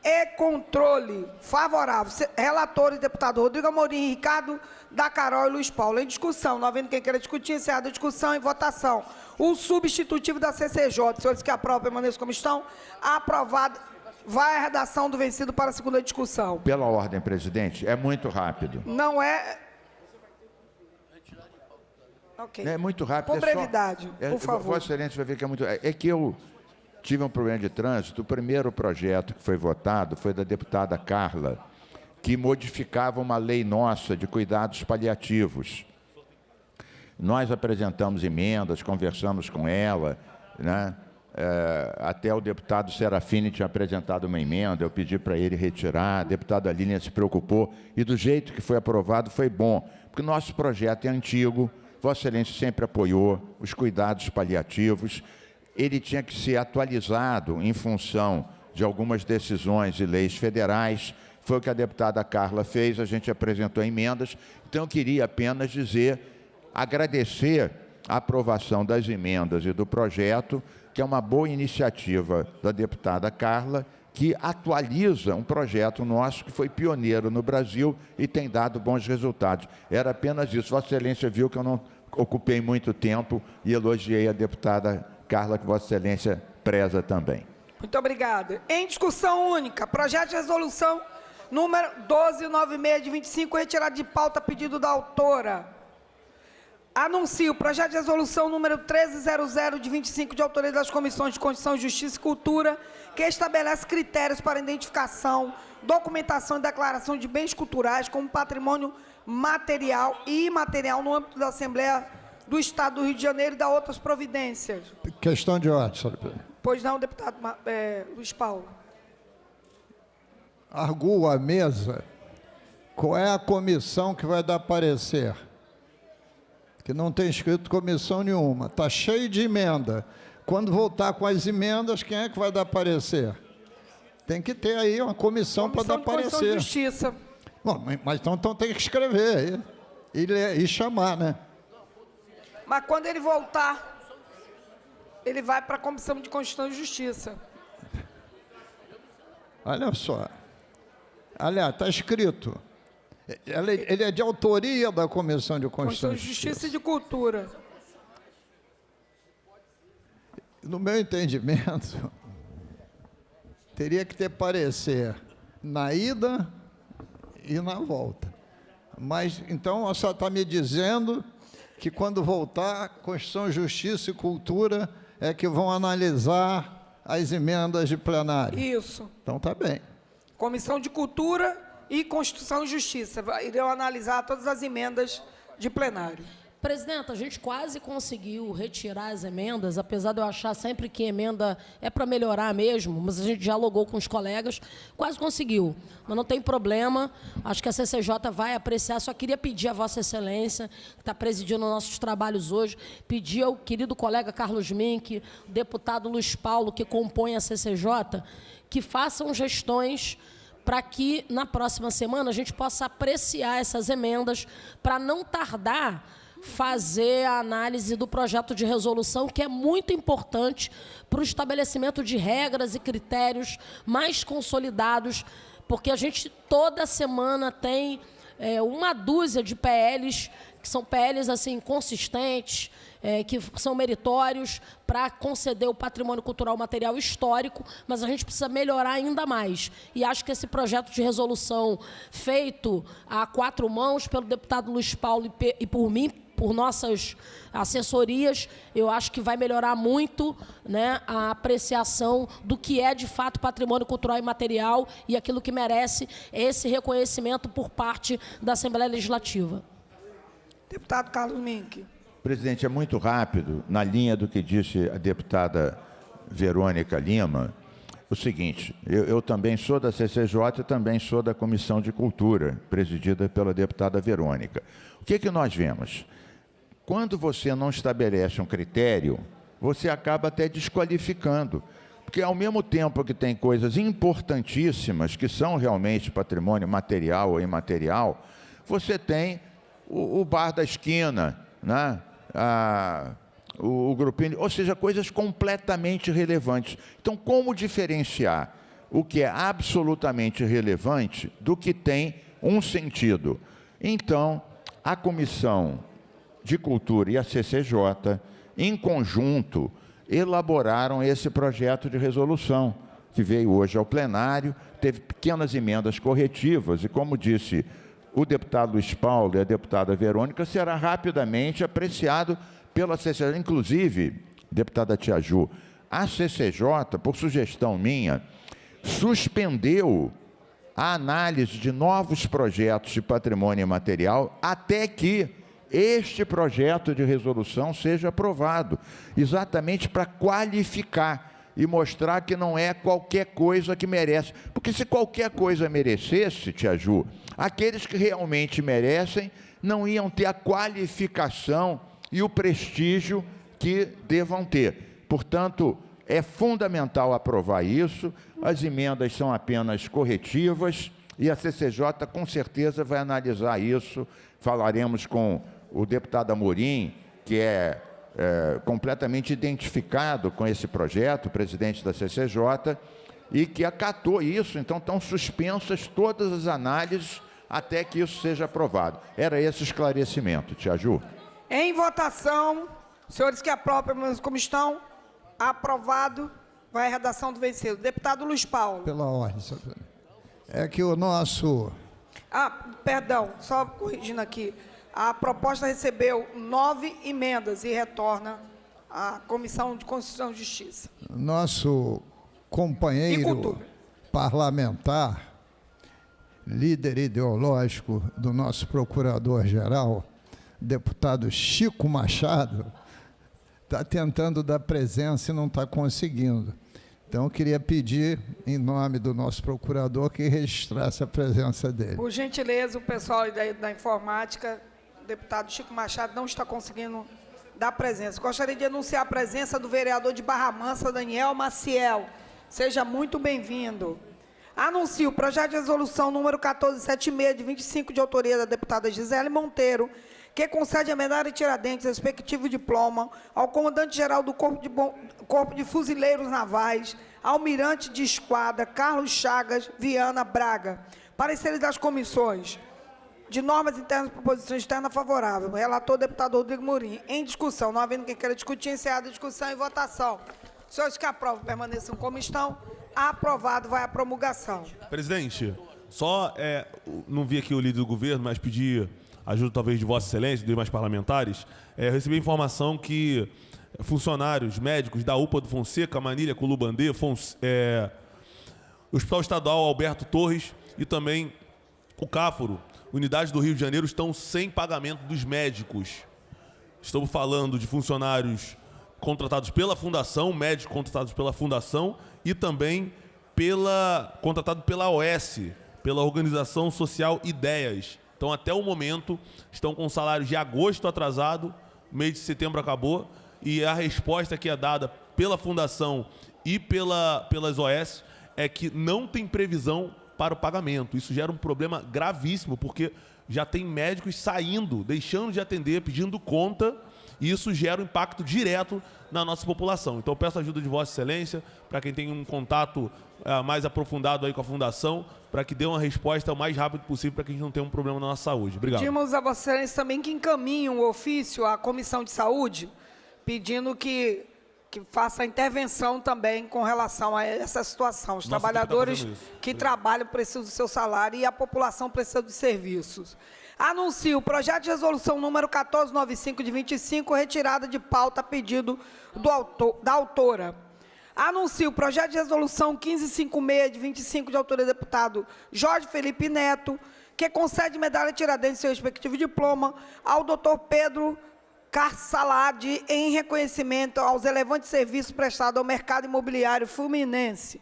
S5: e Controle favorável. Relatores, deputado Rodrigo Amorim, Ricardo da Carol e Luiz Paulo. Em discussão, não havendo quem queira discutir, encerrada a discussão e votação. O substitutivo da CCJ, senhores que aprovam, permaneçam como estão. Aprovado. Vai a redação do vencido para a segunda discussão.
S8: Pela ordem, presidente, é muito rápido.
S5: Não é... Ok.
S8: É muito rápido.
S5: Com brevidade, por favor.
S8: Vossa Excelência vai ver que é muito... É que eu tive um problema de trânsito. O primeiro projeto que foi votado foi da deputada Carla, que modificava uma lei nossa de cuidados paliativos. Nós apresentamos emendas, conversamos com ela, né? Até o deputado Serafini tinha apresentado uma emenda, eu pedi para ele retirar, a deputada Línia se preocupou, e do jeito que foi aprovado foi bom, porque o nosso projeto é antigo, Vossa Excelência sempre apoiou os cuidados paliativos, ele tinha que ser atualizado em função de algumas decisões e leis federais, foi o que a deputada Carla fez, a gente apresentou emendas, então eu queria apenas agradecer a aprovação das emendas e do projeto, que é uma boa iniciativa da deputada Carla, que atualiza um projeto nosso que foi pioneiro no Brasil e tem dado bons resultados. Era apenas isso. Vossa Excelência viu que eu não ocupei muito tempo e elogiei a deputada Carla, que Vossa Excelência preza também.
S5: Muito obrigada. Em discussão única, projeto de resolução número 1296 de 25, retirado de pauta, pedido da autora. Anuncio o projeto de resolução número 1300 de 25, de autoria das comissões de Constituição, Justiça e Cultura, que estabelece critérios para identificação, documentação e declaração de bens culturais como patrimônio material e imaterial no âmbito da Assembleia do Estado do Rio de Janeiro e da outras providências.
S12: Questão de ordem, senhor.
S5: Pois não, deputado Luiz Paulo.
S12: Arguo a mesa. Qual é a comissão que vai dar parecer? Que não tem escrito comissão nenhuma. Está cheio de emenda. Quando voltar com as emendas, quem é que vai dar parecer? Tem que ter aí uma comissão para dar parecer.
S5: Comissão de Justiça.
S12: Bom, mas então tem que escrever e chamar, né?
S5: Mas quando ele voltar, ele vai para a Comissão de Constituição e Justiça.
S12: Olha só. Aliás, está escrito. Ele é de autoria da Comissão de Constituição e
S5: Justiça e de Cultura.
S12: No meu entendimento, teria que ter parecer na ida e na volta. Mas, então, a senhora está me dizendo que quando voltar, Constituição, Justiça e Cultura é que vão analisar as emendas de plenário.
S5: Isso.
S12: Então, está bem.
S5: Comissão de Cultura e Constituição e Justiça irão analisar todas as emendas de plenário.
S2: Presidente, a gente quase conseguiu retirar as emendas, apesar de eu achar sempre que emenda é para melhorar mesmo, mas a gente dialogou com os colegas, quase conseguiu. Mas não tem problema, acho que a CCJ vai apreciar. Só queria pedir a Vossa Excelência, que está presidindo nossos trabalhos hoje, pedir ao querido colega Carlos Mink, deputado Luiz Paulo, que compõe a CCJ, que façam gestões para que, na próxima semana, a gente possa apreciar essas emendas, para não tardar fazer a análise do projeto de resolução, que é muito importante para o estabelecimento de regras e critérios mais consolidados, porque a gente toda semana tem uma dúzia de PLs, que são PLs assim, consistentes, que são meritórios para conceder o patrimônio cultural material histórico, mas a gente precisa melhorar ainda mais. E acho que esse projeto de resolução feito a 4 mãos pelo deputado Luiz Paulo e por mim, por nossas assessorias, eu acho que vai melhorar muito, né, a apreciação do que é, de fato, patrimônio cultural e material e aquilo que merece esse reconhecimento por parte da Assembleia Legislativa.
S5: Deputado Carlos Mink.
S8: Presidente, é muito rápido, na linha do que disse a deputada Verônica Lima, o seguinte, eu também sou da CCJ e também sou da Comissão de Cultura, presidida pela deputada Verônica. O que nós vemos? Quando você não estabelece um critério, você acaba até desqualificando. Porque, ao mesmo tempo que tem coisas importantíssimas, que são realmente patrimônio material ou imaterial, você tem o bar da esquina, né? O grupinho, ou seja, coisas completamente relevantes. Então, como diferenciar o que é absolutamente relevante do que tem um sentido? Então, a Comissão de Cultura e a CCJ, em conjunto, elaboraram esse projeto de resolução, que veio hoje ao plenário, teve pequenas emendas corretivas, e como disse o deputado Luiz Paulo e a deputada Verônica, será rapidamente apreciado pela CCJ. Inclusive, deputada Tia Ju, a CCJ, por sugestão minha, suspendeu a análise de novos projetos de patrimônio imaterial até que este projeto de resolução seja aprovado, exatamente para qualificar e mostrar que não é qualquer coisa que merece. Porque se qualquer coisa merecesse, Tia Ju, aqueles que realmente merecem não iam ter a qualificação e o prestígio que devam ter. Portanto, é fundamental aprovar isso, as emendas são apenas corretivas e a CCJ com certeza vai analisar isso. Falaremos com o deputado Amorim, que é completamente identificado com esse projeto, presidente da CCJ, e que acatou isso. Então, estão suspensas todas as análises até que isso seja aprovado. Era esse o esclarecimento, Tia Ju.
S5: Em votação, senhores que aprovam como estão, aprovado, vai a redação do vencido. Deputado Luiz Paulo.
S12: Pela ordem, senhor. É que o nosso...
S5: Perdão, só corrigindo aqui. A proposta recebeu 9 emendas e retorna à Comissão de Constituição e Justiça.
S12: Nosso companheiro parlamentar, líder ideológico do nosso procurador-geral, deputado Chico Machado, está tentando dar presença e não está conseguindo. Então, eu queria pedir, em nome do nosso procurador, que registrasse a presença dele.
S5: Por gentileza, o pessoal da informática, o deputado Chico Machado, não está conseguindo dar presença. Gostaria de anunciar a presença do vereador de Barra Mansa, Daniel Maciel. Seja muito bem-vindo. Anuncio o projeto de resolução número 1476, de 25, de autoria da deputada Gisele Monteiro, que concede a medalha de Tiradentes, respectivo diploma, ao comandante-geral do Corpo de Fuzileiros Navais, almirante de esquadra, Carlos Chagas Viana Braga. Pareceres das comissões de normas internas e proposição externa favorável. Relator, deputado Rodrigo Murim. Em discussão, não havendo quem queira discutir, encerrada a discussão e votação. Senhores que aprovam, permaneçam como estão. Aprovado, vai à promulgação.
S4: Presidente, não vi aqui o líder do governo, mas pedi ajuda talvez de Vossa Excelência, de demais parlamentares. Eu recebi informação que funcionários médicos da UPA do Fonseca, Manilha, Culubandê, Hospital Estadual Alberto Torres e também o Cáfaro, unidades do Rio de Janeiro, estão sem pagamento dos médicos. Estamos falando de funcionários contratados pela Fundação, médicos contratados pela Fundação e também contratado pela OS, pela Organização Social Ideias. Então, até o momento, estão com salários de agosto atrasado, mês de setembro acabou, e a resposta que é dada pela Fundação e pelas OS é que não tem previsão para o pagamento. Isso gera um problema gravíssimo, porque já tem médicos saindo, deixando de atender, pedindo conta, e isso gera um impacto direto na nossa população. Então, eu peço a ajuda de Vossa Excelência, para quem tem um contato mais aprofundado aí com a Fundação, para que dê uma resposta o mais rápido possível, para que a gente não tenha um problema na nossa saúde. Obrigado.
S5: Pedimos a Vossa Excelência também que encaminhe um ofício à Comissão de Saúde, pedindo que faça a intervenção também com relação a essa situação. Os trabalhadores que trabalham precisam do seu salário e a população precisa dos serviços. Anuncio o projeto de resolução número 1495 de 25, retirada de pauta a pedido da autora. Anuncio o projeto de resolução 1556 de 25, de autoria do deputado Jorge Felipe Neto, que concede medalha Tiradentes e seu respectivo diploma ao doutor Pedro Carsalade em reconhecimento aos relevantes serviços prestados ao mercado imobiliário fluminense.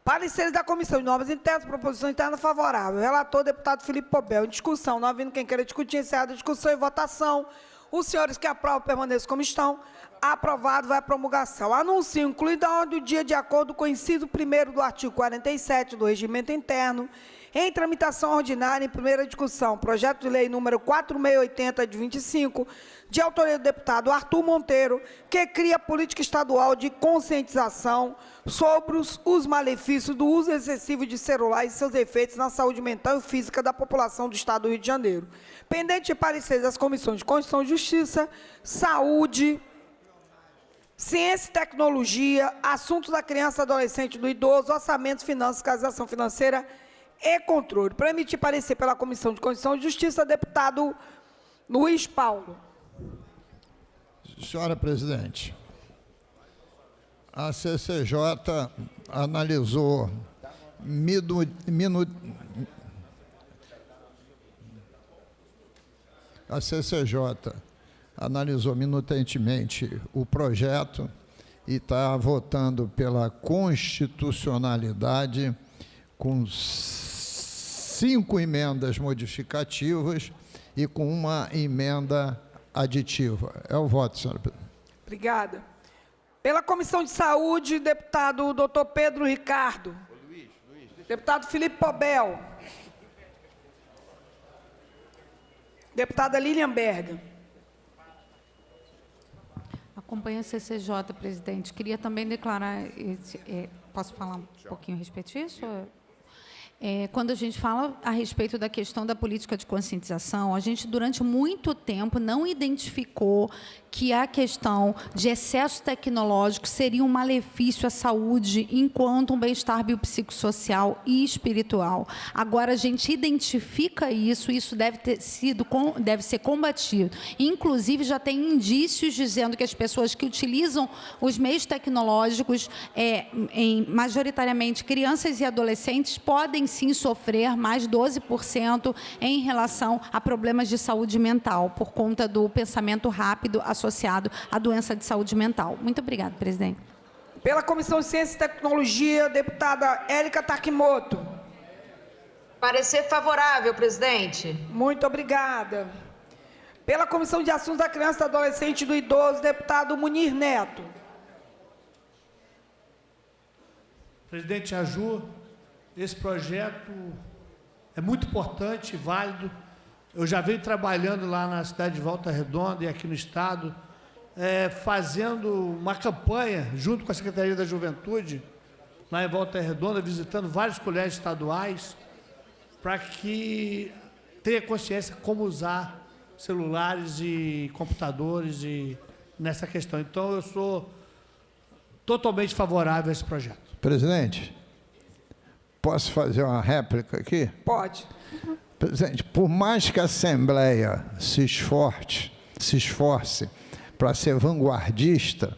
S5: Pareceres da Comissão de Normas Internas, proposição interna favorável. Relator, deputado Felipe Pobel. Em discussão, não havendo quem queira discutir, encerrada a discussão e votação. Os senhores que aprovam permaneçam como estão. Aprovado, vai à promulgação. Anuncio, incluído a ordem do dia, de acordo com o inciso 1º do artigo 47 do Regimento Interno, em tramitação ordinária, em primeira discussão, projeto de lei número 4680 de 25, de autoria do deputado Arthur Monteiro, que cria política estadual de conscientização sobre os malefícios do uso excessivo de celular e seus efeitos na saúde mental e física da população do Estado do Rio de Janeiro. Pendente de pareceres das comissões de Constituição e Justiça, Saúde, Ciência e Tecnologia, Assuntos da Criança, Adolescente e do Idoso, Orçamentos, Finanças, Fiscalização Financeira e Controle. Para emitir parecer pela Comissão de Constituição e Justiça, deputado Luiz Paulo.
S12: Senhora presidente, a CCJ analisou minutantemente o projeto e está votando pela constitucionalidade com 5 emendas modificativas e com uma emenda aditiva. É o voto, senhora presidente.
S5: Obrigada. Pela Comissão de Saúde, deputado Dr. Pedro Ricardo. Deputado Felipe Pobel. Deputada Lilian Berga.
S3: Acompanha a CCJ, presidente. Queria também declarar... posso falar um pouquinho a respeito disso? Quando a gente fala a respeito da questão da política de conscientização, a gente, durante muito tempo, não identificou que a questão de excesso tecnológico seria um malefício à saúde enquanto um bem-estar biopsicossocial e espiritual. Agora, a gente identifica isso deve ser combatido. Inclusive, já tem indícios dizendo que as pessoas que utilizam os meios tecnológicos, majoritariamente crianças e adolescentes, podem sim sofrer mais 12% em relação a problemas de saúde mental, por conta do pensamento rápido associado à doença de saúde mental. Muito obrigada, presidente.
S5: Pela Comissão de Ciência e Tecnologia, deputada Érica Takimoto.
S13: Parecer favorável, presidente.
S5: Muito obrigada. Pela Comissão de Assuntos da Criança, do Adolescente e do Idoso, deputado Munir Neto.
S14: Presidente Aju, esse projeto é muito importante e válido Eu já venho trabalhando lá na cidade de Volta Redonda e aqui no estado, fazendo uma campanha junto com a Secretaria da Juventude, lá em Volta Redonda, visitando vários colégios estaduais, para que tenha consciência como usar celulares e computadores nessa questão. Então, eu sou totalmente favorável a esse projeto.
S12: Presidente, posso fazer uma réplica aqui?
S5: Pode.
S12: Presidente, por mais que a Assembleia se esforce para ser vanguardista,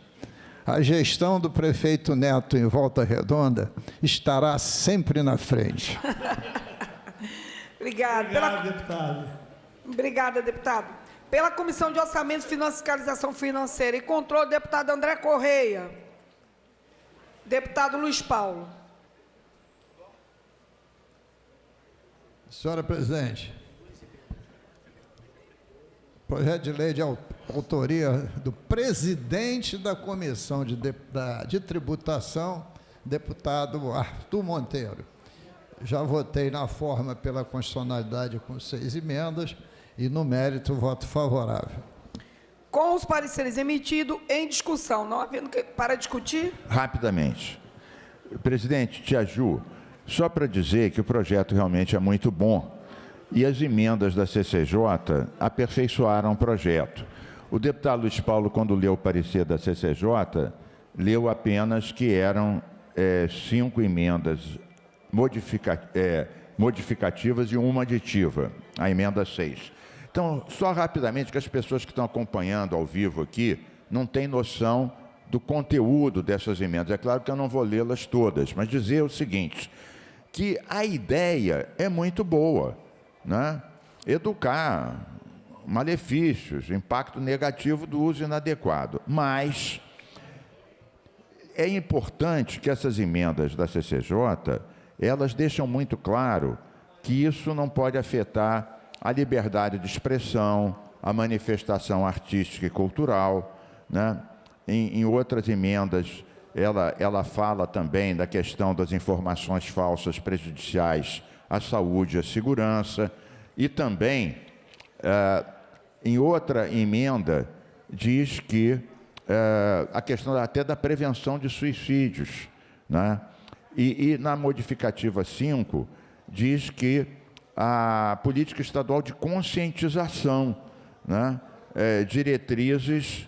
S12: a gestão do prefeito Neto em Volta Redonda estará sempre na frente.
S5: Obrigada.
S14: Deputado.
S5: Obrigada, deputado. Pela Comissão de Orçamento, Fiscalização Financeira e Controle, deputado André Correia. Deputado Luiz Paulo.
S12: Senhora presidente, projeto de lei de autoria do presidente da Comissão de Tributação, deputado Arthur Monteiro. Já votei na forma pela constitucionalidade com 6 emendas e no mérito voto favorável.
S5: Com os pareceres emitidos, em discussão, não havendo para discutir?
S8: Rapidamente. Presidente, Tia Ju, só para dizer que o projeto realmente é muito bom e as emendas da CCJ aperfeiçoaram o projeto. O deputado Luiz Paulo, quando leu o parecer da CCJ, leu apenas que eram 5 emendas modificativas e uma aditiva, a emenda 6. Então, só rapidamente, que as pessoas que estão acompanhando ao vivo aqui não têm noção do conteúdo dessas emendas. É claro que eu não vou lê-las todas, mas dizer o seguinte, que a ideia é muito boa, né? Educar malefícios, impacto negativo do uso inadequado. Mas é importante que essas emendas da CCJ, elas deixam muito claro que isso não pode afetar a liberdade de expressão, a manifestação artística e cultural, né? Em outras emendas, ela fala também da questão das informações falsas prejudiciais à saúde e à segurança, e também, em outra emenda, diz que a questão até da prevenção de suicídios, né? E na modificativa 5, diz que a política estadual de conscientização, né? Diretrizes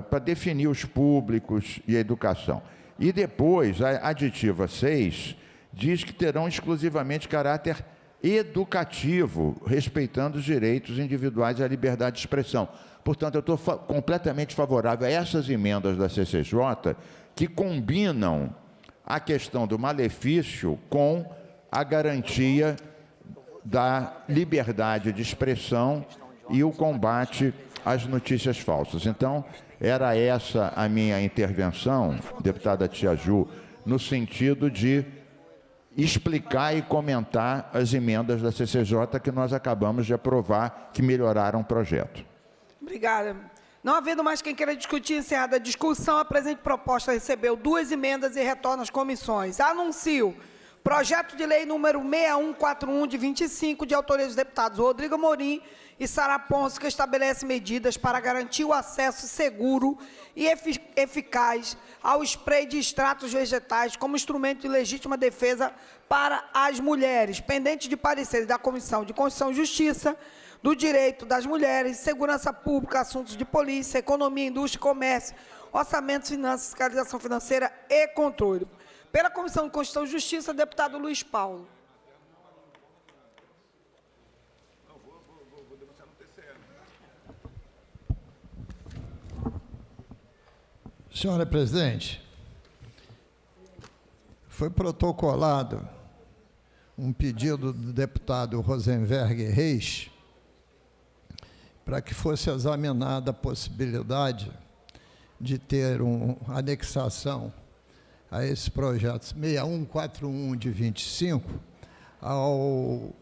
S8: para definir os públicos e a educação. E depois, a aditiva 6 diz que terão exclusivamente caráter educativo, respeitando os direitos individuais e a liberdade de expressão. Portanto, eu estou completamente favorável a essas emendas da CCJ que combinam a questão do malefício com a garantia da liberdade de expressão e o combate às notícias falsas. Então, era essa a minha intervenção, deputada Tia Ju, no sentido de explicar e comentar as emendas da CCJ que nós acabamos de aprovar, que melhoraram o projeto.
S5: Obrigada. Não havendo mais quem queira discutir, encerrada a discussão, a presente proposta recebeu 2 emendas e retorna às comissões. Anuncio projeto de lei número 6141 de 25, de autoria dos deputados Rodrigo Amorim e Sara Ponce, que estabelece medidas para garantir o acesso seguro e eficaz ao spray de extratos vegetais como instrumento de legítima defesa para as mulheres, pendente de pareceres da Comissão de Constituição e Justiça, do Direito das Mulheres, Segurança Pública, Assuntos de Polícia, Economia, Indústria e Comércio, Orçamentos, Finanças, Fiscalização Financeira e Controle. Pela Comissão de Constituição e Justiça, deputado Luiz Paulo.
S12: Senhora presidente, foi protocolado um pedido do deputado Rosenberg Reis para que fosse examinada a possibilidade de ter uma anexação a esse projeto 6141 de 25 ao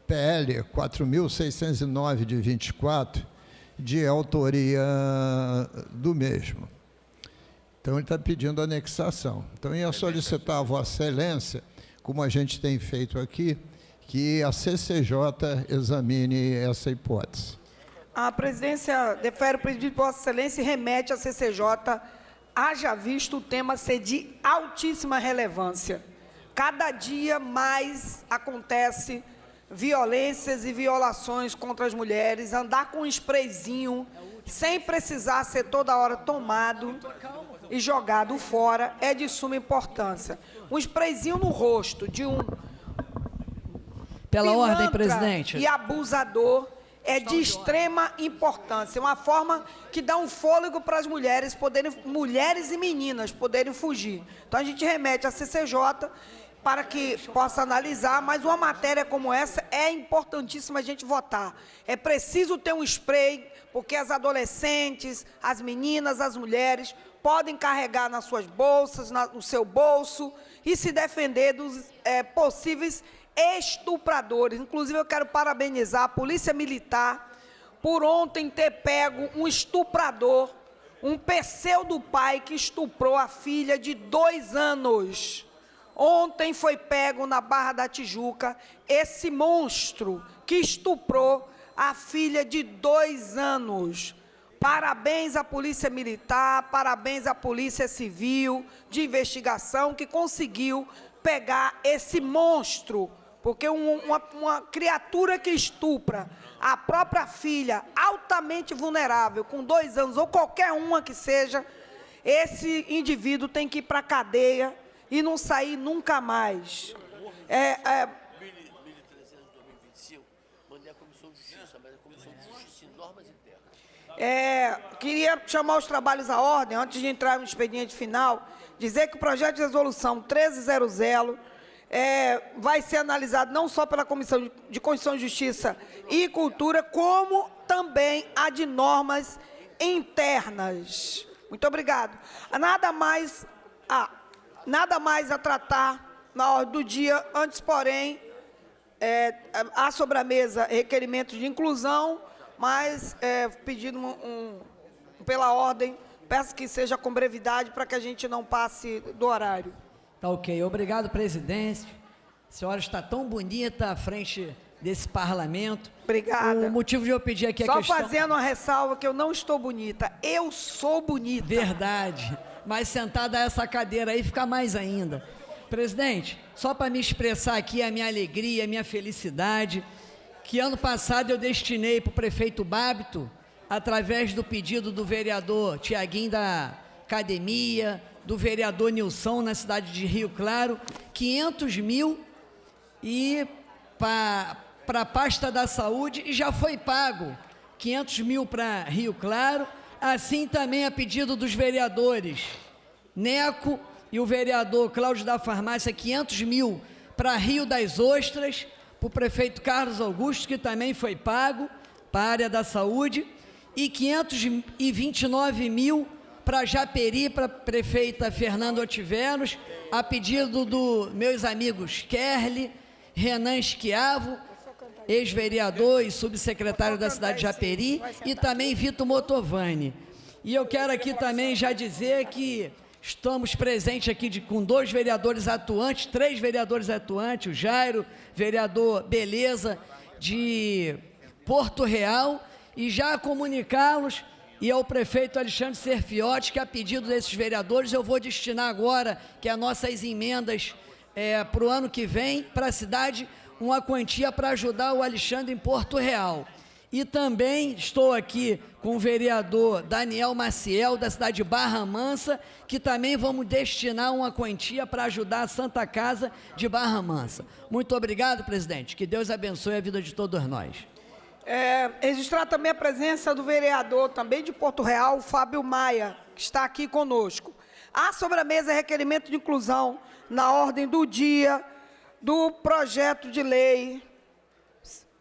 S12: PL 4.609 de 24, de autoria do mesmo. Então, ele está pedindo anexação. Então, eu ia solicitar a Vossa Excelência, como a gente tem feito aqui, que a CCJ examine essa hipótese.
S5: A presidência defere o pedido de Vossa Excelência e remete à CCJ, haja visto o tema ser de altíssima relevância. Cada dia mais acontece violências e violações contra as mulheres, andar com um sprayzinho, sem precisar ser toda hora tomado e jogado fora, é de suma importância. Um sprayzinho no rosto de um
S15: Pela ordem, presidente.
S5: E abusador é de extrema importância. Uma forma que dá um fôlego para as mulheres mulheres e meninas poderem fugir. Então a gente remete à CCJ para que possa analisar, mas uma matéria como essa é importantíssima a gente votar. É preciso ter um spray, porque as adolescentes, as meninas, as mulheres podem carregar nas suas bolsas, no seu bolso e se defender dos possíveis estupradores. Inclusive, eu quero parabenizar a Polícia Militar por ontem ter pego um estuprador, um pseudo pai que estuprou a filha de 2 anos. Ontem foi pego na Barra da Tijuca esse monstro que estuprou a filha de 2 anos. Parabéns à Polícia Militar, parabéns à Polícia Civil de Investigação que conseguiu pegar esse monstro, porque uma criatura que estupra a própria filha, altamente vulnerável, com 2 anos, ou qualquer uma que seja, esse indivíduo tem que ir para a cadeia e não sair nunca mais. Queria chamar os trabalhos à ordem, antes de entrar no expediente final, dizer que o projeto de resolução 1300 vai ser analisado não só pela Comissão de Constituição e Justiça e Cultura, como também a de normas internas. Muito obrigado. Nada mais a tratar na ordem do dia, antes, porém, há sobre a mesa requerimentos de inclusão, mas pedindo pela ordem, peço que seja com brevidade para que a gente não passe do horário.
S15: Tá ok. Obrigado, presidente. A senhora está tão bonita à frente desse parlamento.
S5: Obrigada.
S15: O motivo de eu pedir aqui a questão...
S5: Só fazendo uma ressalva que eu não estou bonita, eu sou bonita.
S15: Verdade. Mas sentada a essa cadeira aí fica mais ainda. Presidente, só para me expressar aqui a minha alegria, a minha felicidade, que ano passado eu destinei para o prefeito Bábito, através do pedido do vereador Tiaguinho da Academia, do vereador Nilson na cidade de Rio Claro, 500 mil e para a pasta da saúde, e já foi pago 500 mil para Rio Claro, assim também a pedido dos vereadores Neco e o vereador Cláudio da Farmácia, 500 mil para Rio das Ostras, para o prefeito Carlos Augusto, que também foi pago para a área da saúde, e 529 mil para Japeri, para a prefeita Fernanda Otiveros, a pedido dos meus amigos Kerli, Renan Schiavo, ex-vereador e subsecretário da cidade de Japeri, e também Vitor Motovani. E eu quero aqui também já dizer que estamos presentes aqui com 2 vereadores atuantes, 3 vereadores atuantes, o Jairo, vereador Beleza, de Porto Real, e já comunicá-los e ao prefeito Alexandre Serfiotti, que a pedido desses vereadores eu vou destinar agora, que as nossas emendas para o ano que vem, para a cidade, uma quantia para ajudar o Alexandre em Porto Real. E também estou aqui com o vereador Daniel Maciel, da cidade de Barra Mansa, que também vamos destinar uma quantia para ajudar a Santa Casa de Barra Mansa. Muito obrigado, presidente. Que Deus abençoe a vida de todos nós.
S5: Registrar também a presença do vereador, também de Porto Real, Fábio Maia, que está aqui conosco. Há sobre a mesa requerimento de inclusão na ordem do dia do projeto de lei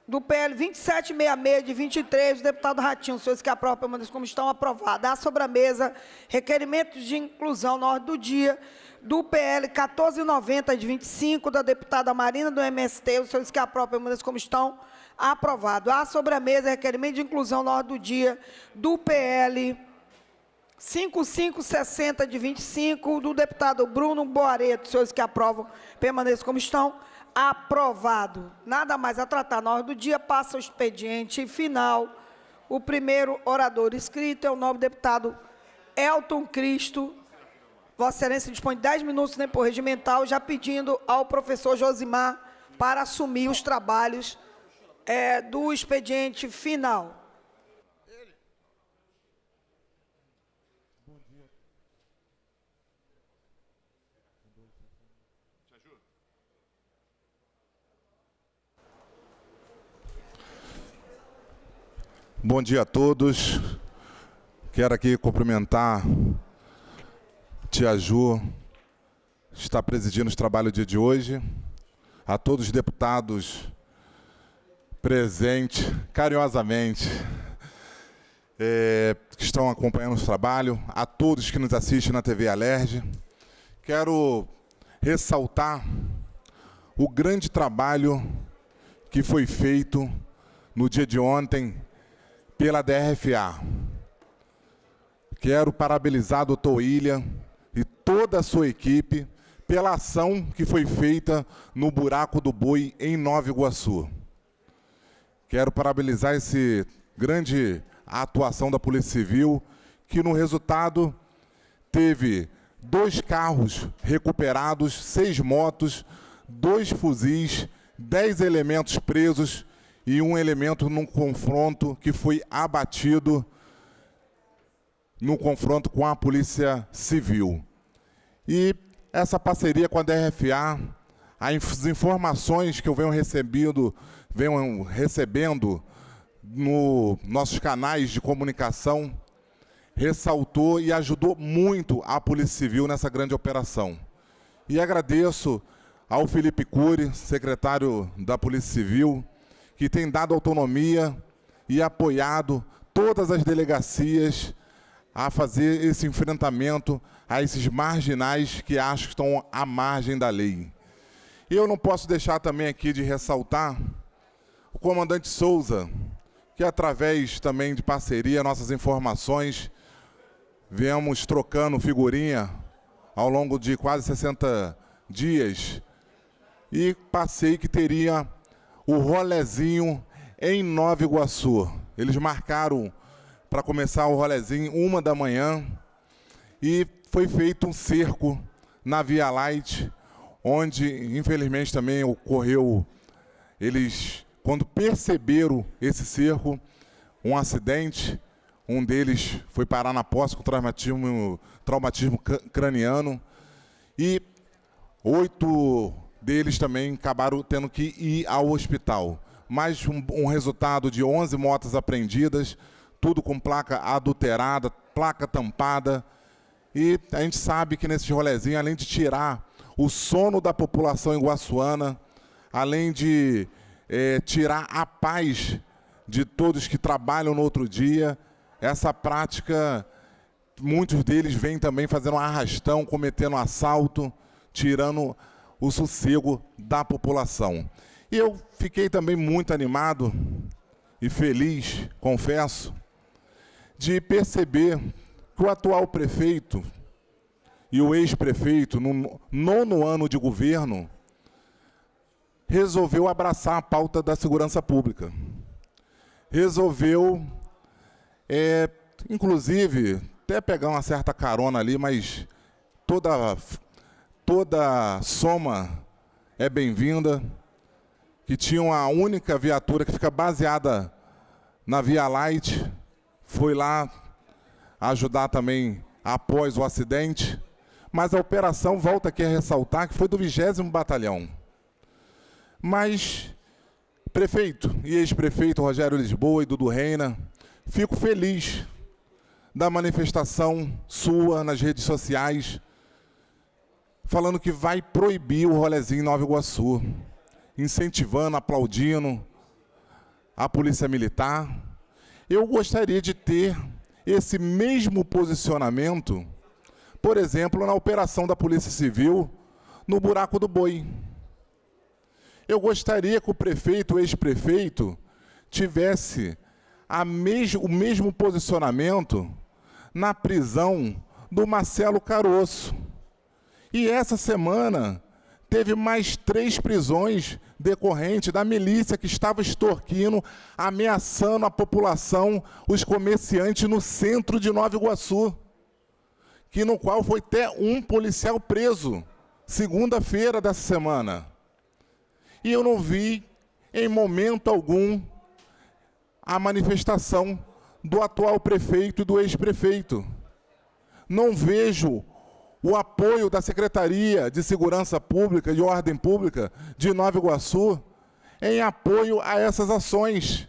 S5: do PL 2766 de 23, do deputado Ratinho, senhores que aprovam, permaneçam como estão, aprovados. Há sobre a mesa requerimentos de inclusão na ordem do dia do PL 1490 de 25, da deputada Marina do MST, os senhores que aprovam, permaneçam como estão, aprovado. Há sobre a mesa requerimento de inclusão na ordem do dia do PL 5560 de 25, do deputado Bruno Boareto. Senhores que aprovam, permaneçam como estão, Aprovado. Nada mais a tratar. Na ordem do dia, passa o expediente final. O primeiro orador inscrito é o nobre deputado Elton Cristo. Vossa Excelência dispõe de 10 minutos no tempo regimental, já pedindo ao professor Josimar para assumir os trabalhos do expediente final.
S16: Bom dia a todos. Quero aqui cumprimentar Tia Ju, que está presidindo os trabalhos do dia de hoje, a todos os deputados presentes, carinhosamente, que estão acompanhando o trabalho, a todos que nos assistem na TV Alerj. Quero ressaltar o grande trabalho que foi feito no dia de ontem pela DRFA. Quero parabenizar o doutor William e toda a sua equipe pela ação que foi feita no Buraco do Boi, em Nova Iguaçu. Quero parabenizar esse grande atuação da Polícia Civil, que no resultado teve 2 carros recuperados, 6 motos, 2 fuzis, 10 elementos presos e um elemento num confronto que foi abatido no confronto com a Polícia Civil. E essa parceria com a DRFA, as informações que eu venho recebendo nos nossos canais de comunicação, ressaltou e ajudou muito a Polícia Civil nessa grande operação. E agradeço ao Felipe Cury, secretário da Polícia Civil, que tem dado autonomia e apoiado todas as delegacias a fazer esse enfrentamento a esses marginais que acho que estão à margem da lei. Eu não posso deixar também aqui de ressaltar o comandante Souza, que através também de parceria, nossas informações, viemos trocando figurinha ao longo de quase 60 dias e passei que teria o rolezinho em Nova Iguaçu. Eles marcaram para começar o rolezinho 1h da manhã e foi feito um cerco na Via Light, onde infelizmente também ocorreu, eles, quando perceberam esse cerco, um acidente, um deles foi parar na posse com traumatismo craniano e 8 deles também acabaram tendo que ir ao hospital. Mais um resultado de 11 motos apreendidas, tudo com placa adulterada, placa tampada. E a gente sabe que nesse rolezinho, além de tirar o sono da população iguaçuana, além de tirar a paz de todos que trabalham no outro dia, essa prática, muitos deles vêm também fazendo um arrastão, cometendo assalto, tirando o sossego da população. E eu fiquei também muito animado e feliz, confesso, de perceber que o atual prefeito e o ex-prefeito, no 9º ano de governo, resolveu abraçar a pauta da segurança pública. Resolveu, inclusive, até pegar uma certa carona ali, mas toda soma é bem-vinda, que tinha uma única viatura que fica baseada na Via Light, foi lá ajudar também após o acidente, mas a operação, volta aqui a ressaltar, que foi do 20º Batalhão. Mas, prefeito e ex-prefeito Rogério Lisboa e Dudu Reina, fico feliz da manifestação sua nas redes sociais, falando que vai proibir o rolezinho em Nova Iguaçu, incentivando, aplaudindo a Polícia Militar. Eu gostaria de ter esse mesmo posicionamento, por exemplo, na operação da Polícia Civil no Buraco do Boi. Eu gostaria que o prefeito, o ex-prefeito, tivesse o mesmo posicionamento na prisão do Marcelo Caroço. E essa semana teve mais 3 prisões decorrentes da milícia que estava extorquindo, ameaçando a população, os comerciantes no centro de Nova Iguaçu, no qual foi até um policial preso, segunda-feira dessa semana. E eu não vi, em momento algum, a manifestação do atual prefeito e do ex-prefeito. Não vejo o apoio da Secretaria de Segurança Pública e Ordem Pública de Nova Iguaçu em apoio a essas ações.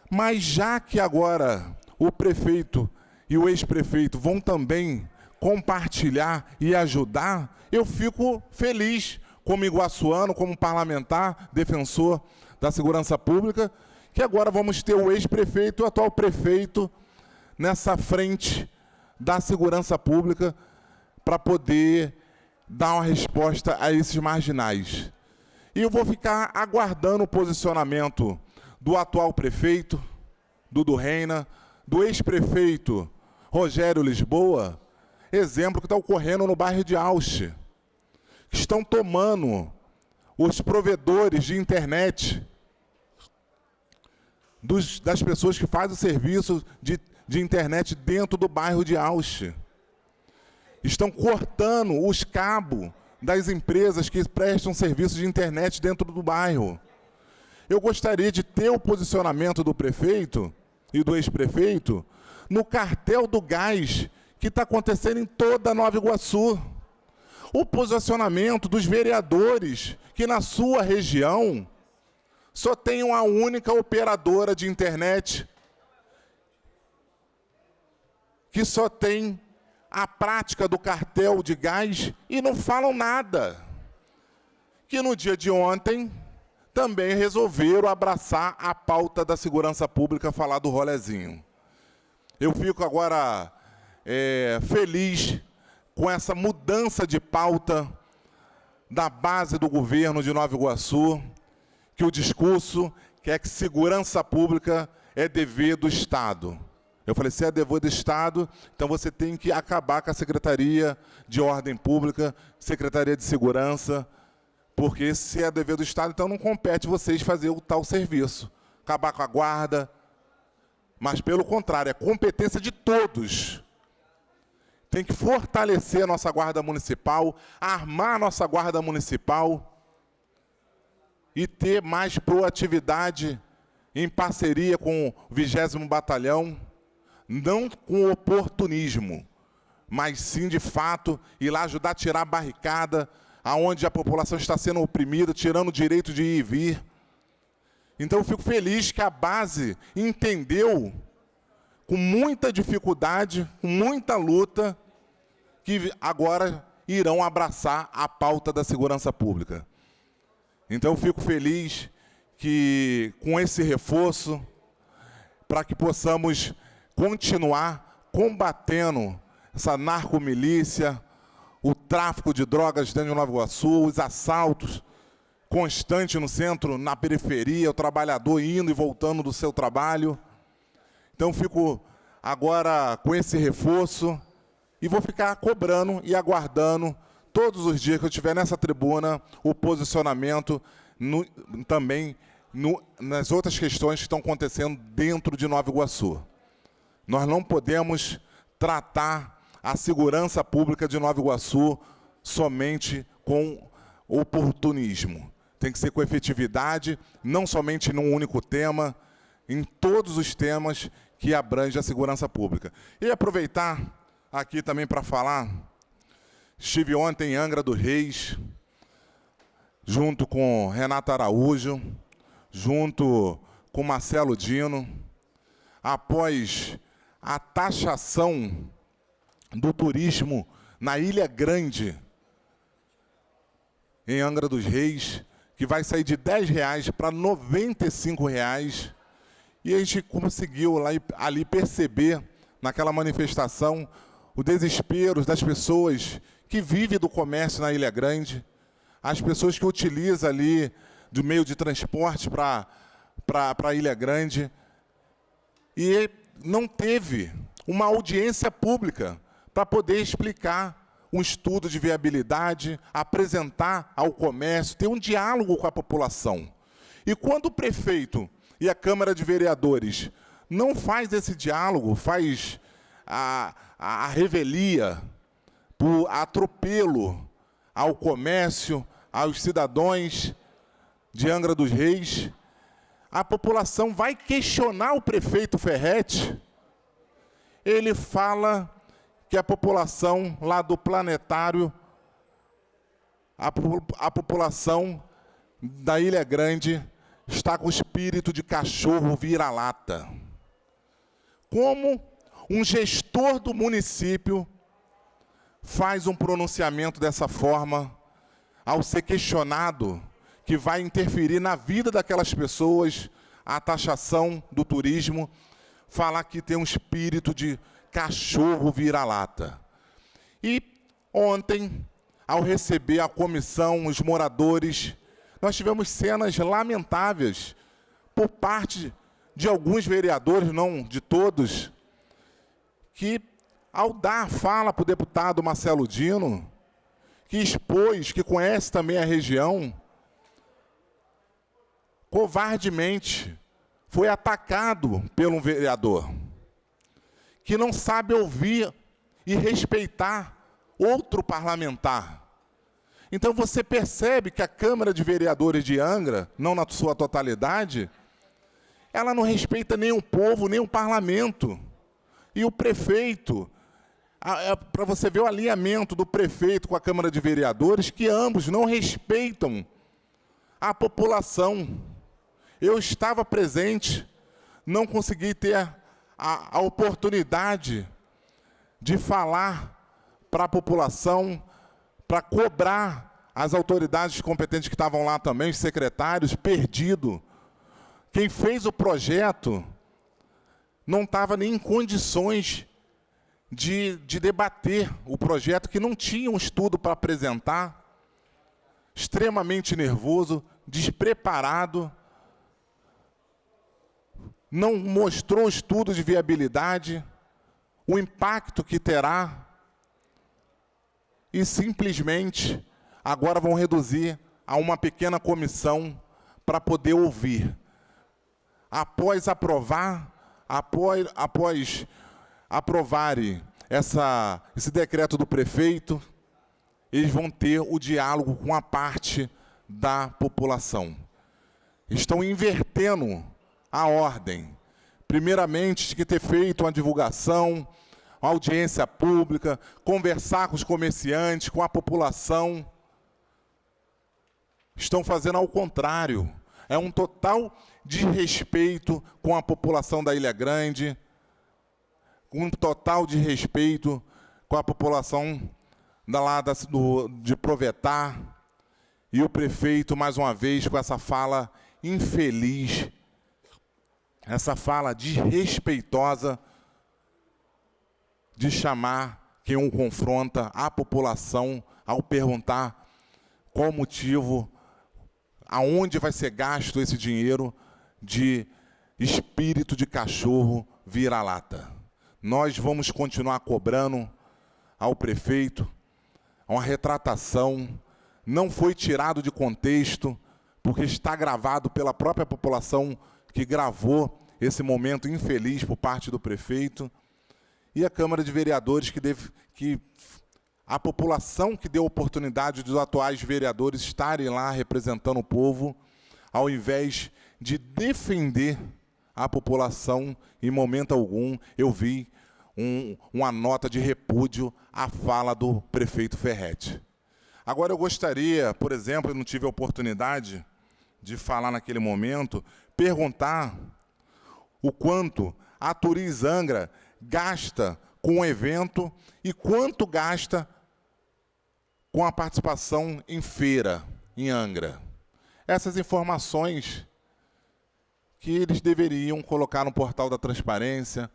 S16: Mas já que agora o prefeito e o ex-prefeito vão também compartilhar e ajudar, eu fico feliz como iguaçuano, como parlamentar, defensor da segurança pública, que agora vamos ter o ex-prefeito e o atual prefeito nessa frente da segurança pública para poder dar uma resposta a esses marginais. E eu vou ficar aguardando o posicionamento do atual prefeito, Dudu Reina, do ex-prefeito Rogério Lisboa, exemplo que está ocorrendo no bairro de Ausch, que estão tomando os provedores de internet das pessoas que fazem o serviço de internet dentro do bairro de Ausch. Estão cortando os cabos das empresas que prestam serviço de internet dentro do bairro. Eu gostaria de ter o posicionamento do prefeito e do ex-prefeito no cartel do gás que está acontecendo em toda Nova Iguaçu. O posicionamento dos vereadores que na sua região só tem uma única operadora de internet, que só tem a prática do cartel de gás e não falam nada. Que no dia de ontem também resolveram abraçar a pauta da segurança pública, falar do rolezinho. Eu fico agora feliz com essa mudança de pauta da base do governo de Nova Iguaçu, que o discurso é que segurança pública é dever do Estado. Eu falei, se é dever do Estado, então você tem que acabar com a Secretaria de Ordem Pública, Secretaria de Segurança, porque se é dever do Estado, então não compete vocês fazer o tal serviço. Acabar com a guarda, mas pelo contrário, é competência de todos. Tem que fortalecer a nossa guarda municipal, armar a nossa guarda municipal e ter mais proatividade em parceria com o 20º Batalhão, não com oportunismo, mas sim, de fato, ir lá ajudar a tirar a barricada, aonde a população está sendo oprimida, tirando o direito de ir e vir. Então, eu fico feliz que a base entendeu, com muita dificuldade, com muita luta, que agora irão abraçar a pauta da segurança pública. Então, eu fico feliz que, com esse reforço, para que possamos continuar combatendo essa narcomilícia, o tráfico de drogas dentro de Nova Iguaçu, os assaltos constantes no centro, na periferia, o trabalhador indo e voltando do seu trabalho. Então, fico agora com esse reforço e vou ficar cobrando e aguardando todos os dias que eu estiver nessa tribuna o posicionamento também nas outras questões que estão acontecendo dentro de Nova Iguaçu. Nós não podemos tratar a segurança pública de Nova Iguaçu somente com oportunismo. Tem que ser com efetividade, não somente num único tema, em todos os temas que abrangem a segurança pública. E aproveitar aqui também para falar, estive ontem em Angra dos Reis, junto com Renato Araújo, junto com Marcelo Dino, após a taxação do turismo na Ilha Grande, em Angra dos Reis, que vai sair de R$10 para R$95, e a gente conseguiu ali perceber, naquela manifestação, o desespero das pessoas que vivem do comércio na Ilha Grande, as pessoas que utilizam ali do meio de transporte para a Ilha Grande, e não teve uma audiência pública para poder explicar um estudo de viabilidade, apresentar ao comércio, ter um diálogo com a população. E quando o prefeito e a Câmara de Vereadores não faz esse diálogo, faz a revelia, por atropelo ao comércio, aos cidadãos de Angra dos Reis, a população vai questionar o prefeito Ferretti. Ele fala que a população lá do Planetário, a população da Ilha Grande, está com o espírito de cachorro vira-lata. Como um gestor do município faz um pronunciamento dessa forma, ao ser questionado, que vai interferir na vida daquelas pessoas, a taxação do turismo, falar que tem um espírito de cachorro vira-lata. E ontem, ao receber a comissão, os moradores, nós tivemos cenas lamentáveis por parte de alguns vereadores, não de todos, que, ao dar fala para o deputado Marcelo Dino, que expôs, que conhece também a região, covardemente foi atacado por um vereador que não sabe ouvir e respeitar outro parlamentar. Então você percebe que a Câmara de Vereadores de Angra, não na sua totalidade, ela não respeita nem o povo, nem o parlamento. E o prefeito, para você ver o alinhamento do prefeito com a Câmara de Vereadores, que ambos não respeitam a população. Eu estava presente, não consegui ter a oportunidade de falar para a população, para cobrar as autoridades competentes que estavam lá também, os secretários, perdido. Quem fez o projeto não estava nem em condições de debater o projeto, que não tinha um estudo para apresentar, extremamente nervoso, despreparado, não mostrou o estudo de viabilidade, o impacto que terá, e simplesmente agora vão reduzir a uma pequena comissão para poder ouvir. Após aprovarem esse decreto do prefeito, eles vão ter o diálogo com a parte da população. Estão invertendo a ordem. Primeiramente, tinha que ter feito uma divulgação, uma audiência pública, conversar com os comerciantes, com a população. Estão fazendo ao contrário. É um total desrespeito com a população da Ilha Grande, um total desrespeito com a população de Provetá, e o prefeito, mais uma vez, com essa fala infeliz, essa fala desrespeitosa de chamar quem o confronta, a população, ao perguntar qual o motivo, aonde vai ser gasto esse dinheiro, de espírito de cachorro vira-lata. Nós vamos continuar cobrando ao prefeito uma retratação. Não foi tirado de contexto, porque está gravado pela própria população que gravou esse momento infeliz por parte do prefeito, e a Câmara de Vereadores, que a população que deu oportunidade dos atuais vereadores estarem lá representando o povo, ao invés de defender a população, em momento algum eu vi uma nota de repúdio à fala do prefeito Ferretti. Agora eu gostaria, por exemplo, eu não tive a oportunidade de falar naquele momento, perguntar o quanto a Turiz Angra gasta com o evento e quanto gasta com a participação em feira em Angra. Essas informações que eles deveriam colocar no portal da transparência,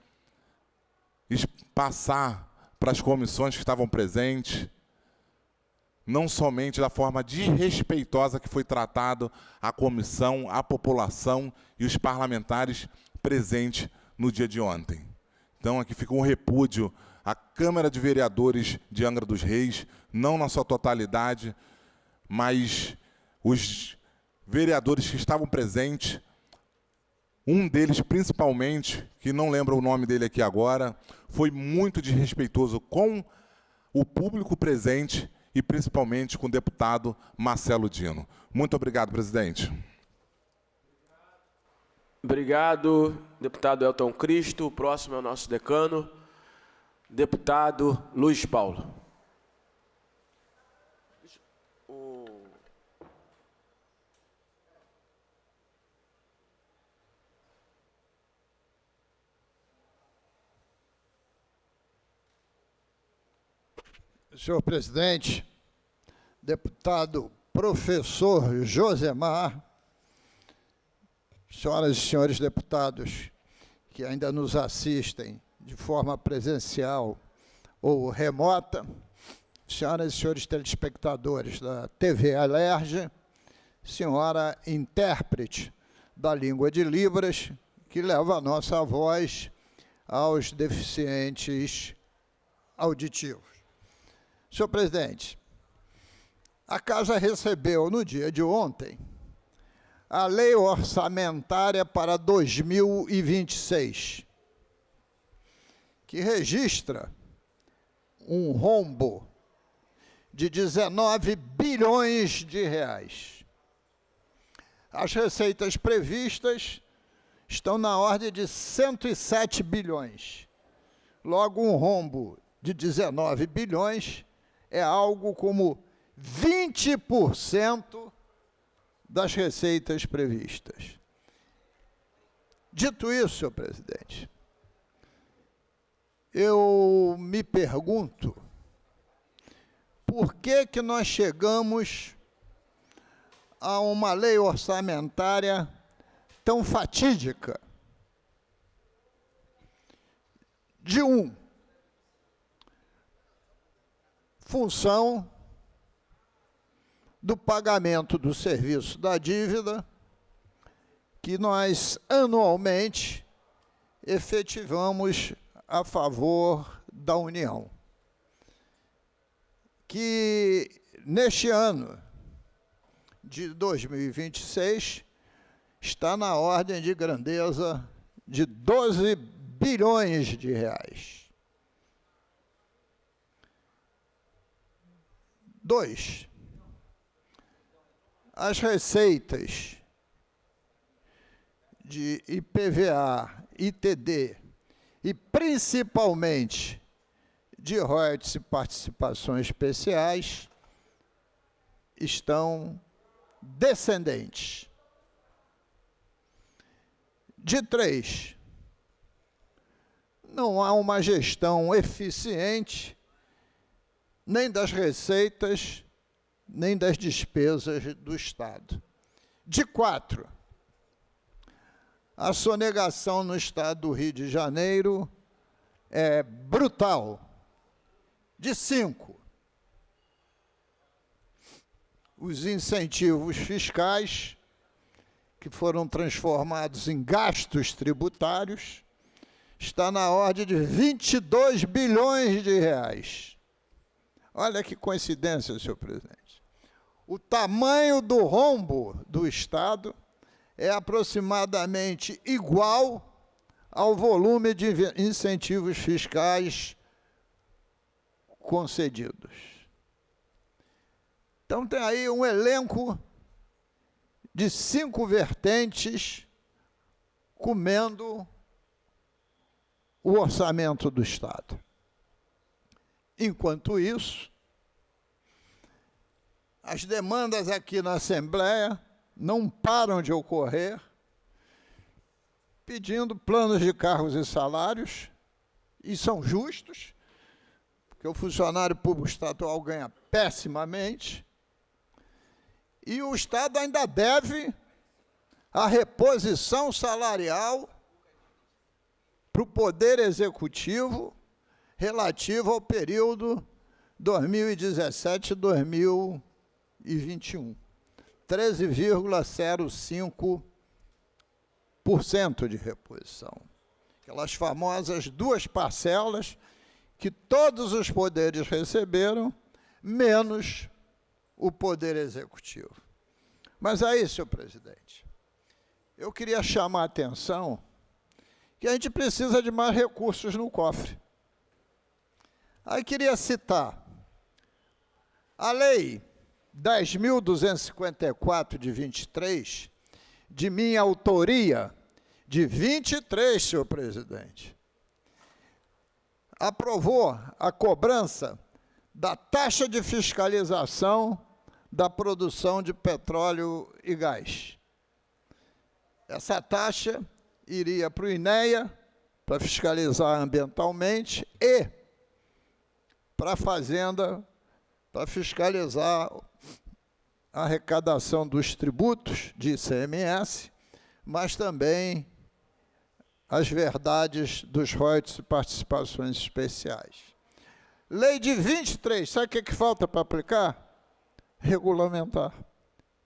S16: passar para as comissões que estavam presentes, não somente da forma desrespeitosa que foi tratado a comissão, a população e os parlamentares presentes no dia de ontem. Então, aqui fica um repúdio a Câmara de Vereadores de Angra dos Reis, não na sua totalidade, mas os vereadores que estavam presentes, um deles principalmente, que não lembro o nome dele aqui agora, foi muito desrespeitoso com o público presente e principalmente com o deputado Marcelo Dino. Muito obrigado, presidente.
S9: Obrigado, deputado Elton Cristo. O próximo é o nosso decano, deputado Luiz Paulo.
S12: Senhor presidente, deputado professor Josemar, senhoras e senhores deputados que ainda nos assistem de forma presencial ou remota, senhoras e senhores telespectadores da TV Alerj, senhora intérprete da língua de Libras, que leva a nossa voz aos deficientes auditivos. Senhor presidente, a Casa recebeu no dia de ontem a Lei Orçamentária para 2026, que registra um rombo de 19 bilhões de reais. As receitas previstas estão na ordem de 107 bilhões. Logo, um rombo de 19 bilhões é algo como 20% das receitas previstas. Dito isso, senhor presidente, eu me pergunto por que nós chegamos a uma lei orçamentária tão fatídica. Função do pagamento do serviço da dívida que nós anualmente efetivamos a favor da União. Que neste ano de 2026 está na ordem de grandeza de 12 bilhões de reais. 2. As receitas de IPVA, ITD e principalmente de royalties e participações especiais estão descendentes. 3. Não há uma gestão eficiente nem das receitas, nem das despesas do Estado. 4. A sonegação no Estado do Rio de Janeiro é brutal. 5. Os incentivos fiscais, que foram transformados em gastos tributários, está na ordem de 22 bilhões de reais. Olha que coincidência, senhor presidente. O tamanho do rombo do Estado é aproximadamente igual ao volume de incentivos fiscais concedidos. Então, tem aí um elenco de 5 vertentes comendo o orçamento do Estado. Enquanto isso, as demandas aqui na Assembleia não param de ocorrer, pedindo planos de cargos e salários, e são justos, porque o funcionário público estadual ganha pessimamente, e o Estado ainda deve a reposição salarial para o Poder Executivo relativo ao período 2017-2021. 13,05% de reposição. Aquelas famosas 2 parcelas que todos os poderes receberam, menos o Poder Executivo. Mas aí, senhor presidente, eu queria chamar a atenção que a gente precisa de mais recursos no cofre. Aí queria citar a Lei 10.254 de 23, de minha autoria, de 23, senhor presidente, aprovou a cobrança da taxa de fiscalização da produção de petróleo e gás. Essa taxa iria para o INEA, para fiscalizar ambientalmente, e para a Fazenda, para fiscalizar a arrecadação dos tributos de ICMS, mas também as verdades dos royalties e participações especiais. Lei de 23, sabe o que falta para aplicar? Regulamentar.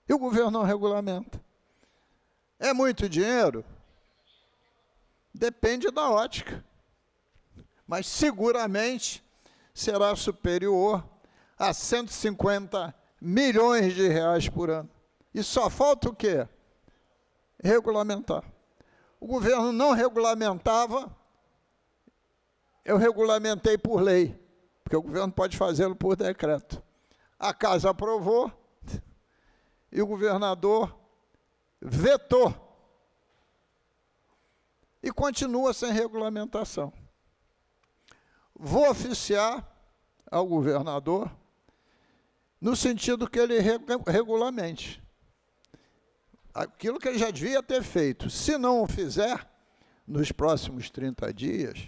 S12: E o governo não regulamenta. É muito dinheiro? Depende da ótica. Mas seguramente será superior a 150 milhões de reais por ano. E só falta o quê? Regulamentar. O governo não regulamentava, eu regulamentei por lei, porque o governo pode fazê-lo por decreto. A Casa aprovou e o governador vetou. E continua sem regulamentação. Vou oficiar ao governador no sentido que ele regulamente aquilo que ele já devia ter feito. Se não o fizer, nos próximos 30 dias,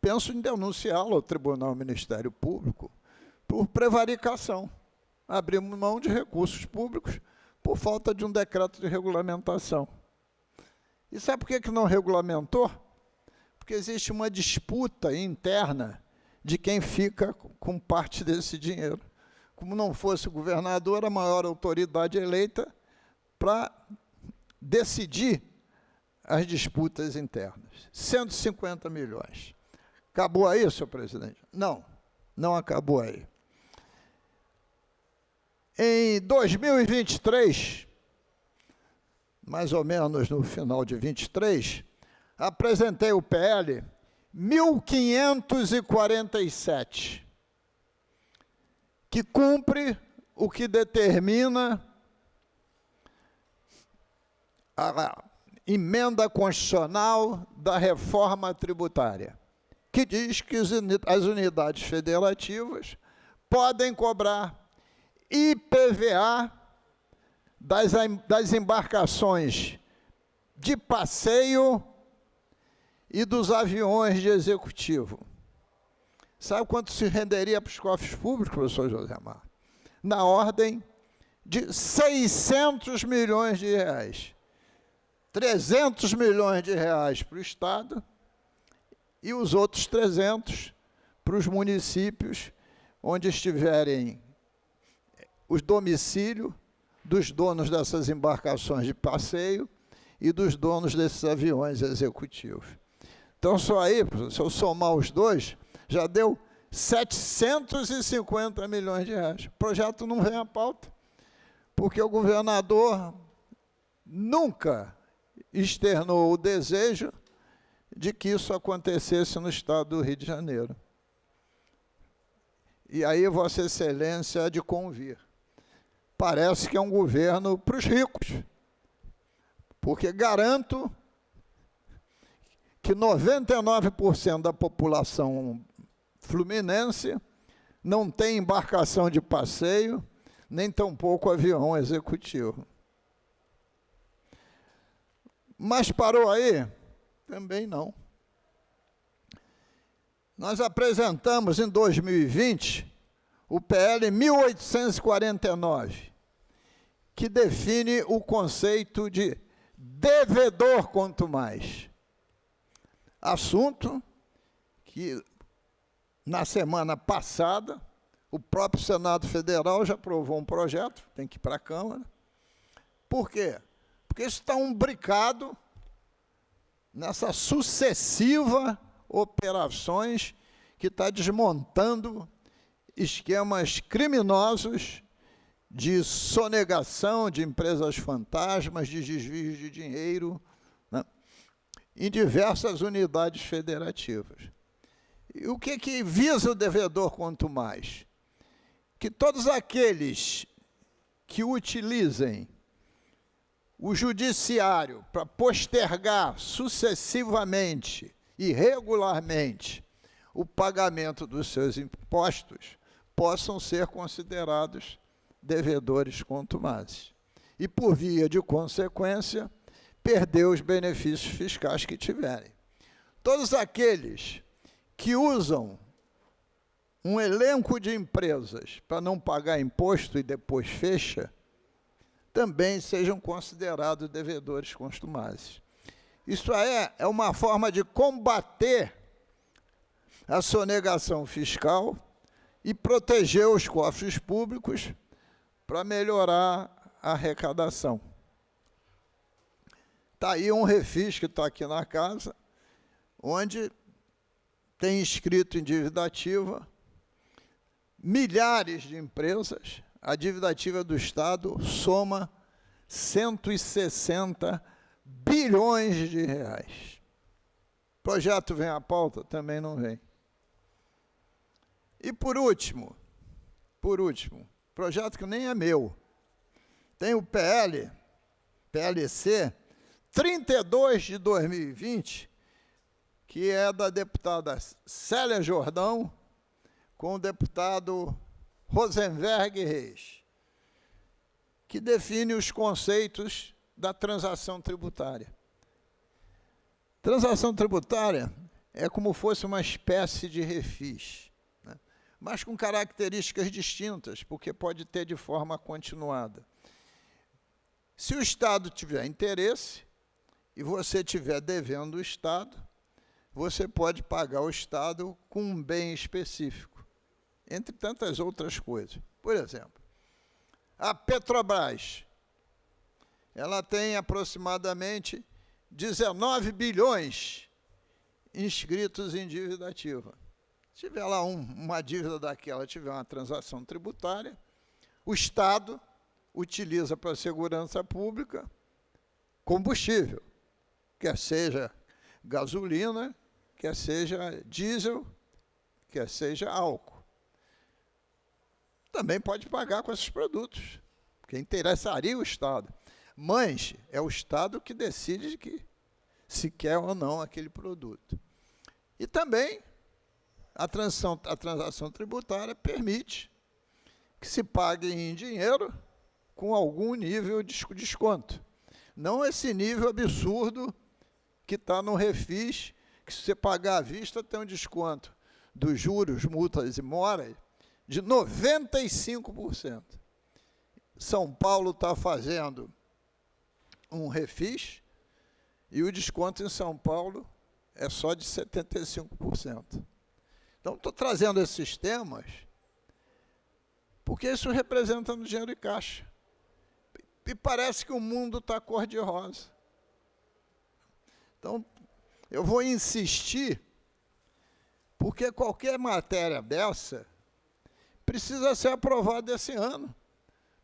S12: penso em denunciá-lo ao Tribunal Ministério Público por prevaricação. Abrimos mão de recursos públicos por falta de um decreto de regulamentação. E sabe por que não regulamentou? Porque existe uma disputa interna de quem fica com parte desse dinheiro. Como não fosse o governador, a maior autoridade eleita, para decidir as disputas internas. 150 milhões. Acabou aí, senhor presidente? Não, não acabou aí. Em 2023, mais ou menos no final de 23, apresentei o PL 1547, que cumpre o que determina a emenda constitucional da reforma tributária, que diz que as unidades federativas podem cobrar IPVA das embarcações de passeio e dos aviões de executivo. Sabe quanto se renderia para os cofres públicos, professor Josemar? Na ordem de 600 milhões de reais. 300 milhões de reais para o Estado e os outros 300 para os municípios onde estiverem os domicílios dos donos dessas embarcações de passeio e dos donos desses aviões executivos. Então, só aí, se eu somar os dois, já deu 750 milhões de reais. O projeto não vem à pauta, porque o governador nunca externou o desejo de que isso acontecesse no estado do Rio de Janeiro. E aí, Vossa Excelência há de convir. Parece que é um governo para os ricos, porque garanto que 99% da população fluminense não tem embarcação de passeio, nem tampouco avião executivo. Mas parou aí? Também não. Nós apresentamos em 2020 o PL 1849, que define o conceito de devedor quanto mais. Assunto que, na semana passada, o próprio Senado Federal já aprovou um projeto, tem que ir para a Câmara. Por quê? Porque isso está umbricado nessa sucessiva operações que está desmontando esquemas criminosos de sonegação de empresas fantasmas, de desvios de dinheiro, né, em diversas unidades federativas. E o que visa o devedor quanto mais? Que todos aqueles que utilizem o judiciário para postergar sucessivamente e regularmente o pagamento dos seus impostos possam ser considerados devedores contumazes. E, por via de consequência, perder os benefícios fiscais que tiverem. Todos aqueles que usam um elenco de empresas para não pagar imposto e depois fecha, também sejam considerados devedores contumazes. Isso é uma forma de combater a sonegação fiscal e proteger os cofres públicos para melhorar a arrecadação. Está aí um refis que está aqui na casa, onde tem escrito em dívida ativa milhares de empresas. A dívida ativa do Estado soma 160 bilhões de reais. O projeto vem à pauta? Também não vem. E por último, projeto que nem é meu, tem o PLC 32 de 2020, que é da deputada Célia Jordão, com o deputado Rosenberg Reis, que define os conceitos da transação tributária. Transação tributária é como fosse uma espécie de refis, né? Mas com características distintas, porque pode ter de forma continuada. Se o Estado tiver interesse e você estiver devendo o Estado, você pode pagar o Estado com um bem específico, entre tantas outras coisas. Por exemplo, a Petrobras, ela tem aproximadamente 19 bilhões inscritos em dívida ativa. Se tiver lá uma dívida daquela, tiver uma transação tributária, o Estado utiliza para a segurança pública combustível, quer seja gasolina, quer seja diesel, quer seja álcool. Também pode pagar com esses produtos, porque interessaria o Estado. Mas é o Estado que decide se quer ou não aquele produto. E também a transação tributária permite que se pague em dinheiro com algum nível de desconto. Não esse nível absurdo que está no refis, que se você pagar à vista tem um desconto dos juros, multas e moras de 95%. São Paulo está fazendo um refis e o desconto em São Paulo é só de 75%. Então, estou trazendo esses temas porque isso representa no dinheiro em caixa. E parece que o mundo está cor-de-rosa. Então, eu vou insistir, porque qualquer matéria dessa precisa ser aprovada esse ano,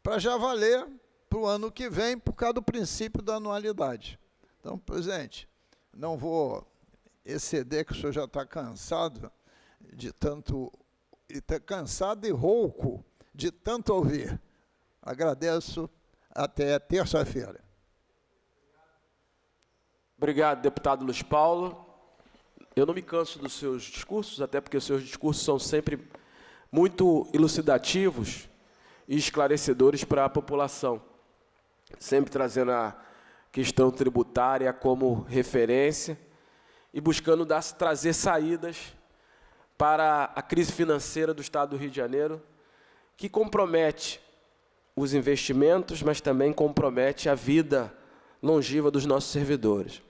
S12: para já valer para o ano que vem, por causa do princípio da anualidade. Então, presidente, não vou exceder, que o senhor já está cansado de tanto, e está cansado e rouco de tanto ouvir. Agradeço, até terça-feira.
S9: Obrigado, deputado Luiz Paulo. Eu não me canso dos seus discursos, até porque os seus discursos são sempre muito elucidativos e esclarecedores para a população, sempre trazendo a questão tributária como referência e buscando trazer saídas para a crise financeira do Estado do Rio de Janeiro, que compromete os investimentos, mas também compromete a vida longeva dos nossos servidores.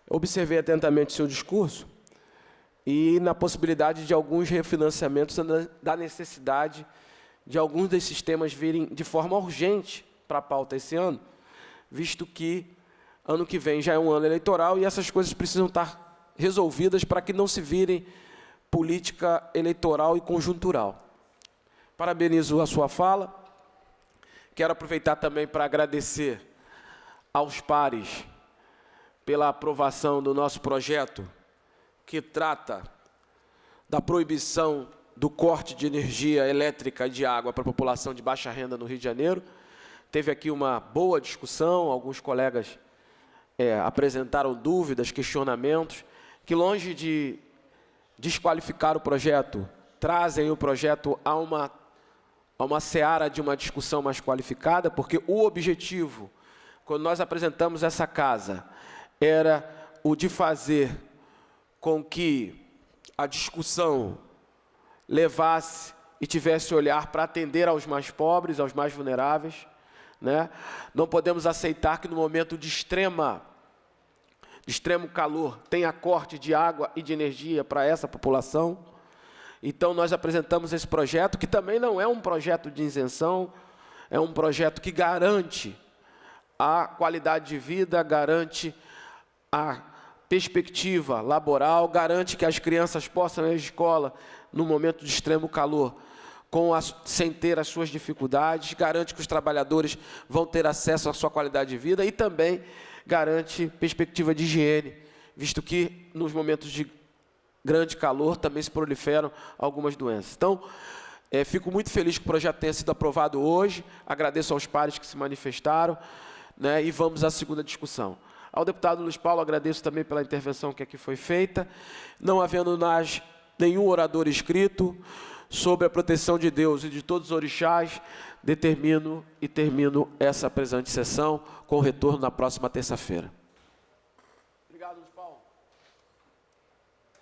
S9: Eu observei atentamente o seu discurso e na possibilidade de alguns refinanciamentos, da necessidade de alguns desses temas virem de forma urgente para a pauta esse ano, visto que ano que vem já é um ano eleitoral e essas coisas precisam estar resolvidas para que não se virem política eleitoral e conjuntural. Parabenizo a sua fala. Quero aproveitar também para agradecer aos pares pela aprovação do nosso projeto, que trata da proibição do corte de energia elétrica e de água para a população de baixa renda no Rio de Janeiro. Teve aqui uma boa discussão, alguns colegas apresentaram dúvidas, questionamentos, que longe de desqualificar o projeto, trazem o projeto a uma seara de uma discussão mais qualificada, porque o objetivo, quando nós apresentamos essa casa, era o de fazer com que a discussão levasse e tivesse olhar para atender aos mais pobres, aos mais vulneráveis, né? Não podemos aceitar que no momento de extremo calor tenha corte de água e de energia para essa população. Então nós apresentamos esse projeto, que também não é um projeto de isenção, é um projeto que garante a qualidade de vida, garante a perspectiva laboral, garante que as crianças possam ir à escola no momento de extremo calor, sem ter as suas dificuldades, garante que os trabalhadores vão ter acesso à sua qualidade de vida e também garante perspectiva de higiene, visto que nos momentos de grande calor também se proliferam algumas doenças. Então, fico muito feliz que o projeto tenha sido aprovado hoje, agradeço aos pares que se manifestaram, né, e vamos à segunda discussão. Ao deputado Luiz Paulo, agradeço também pela intervenção que aqui foi feita. Não havendo nenhum orador inscrito, sobre a proteção de Deus e de todos os orixás, determino e termino essa presente sessão, com retorno na próxima terça-feira.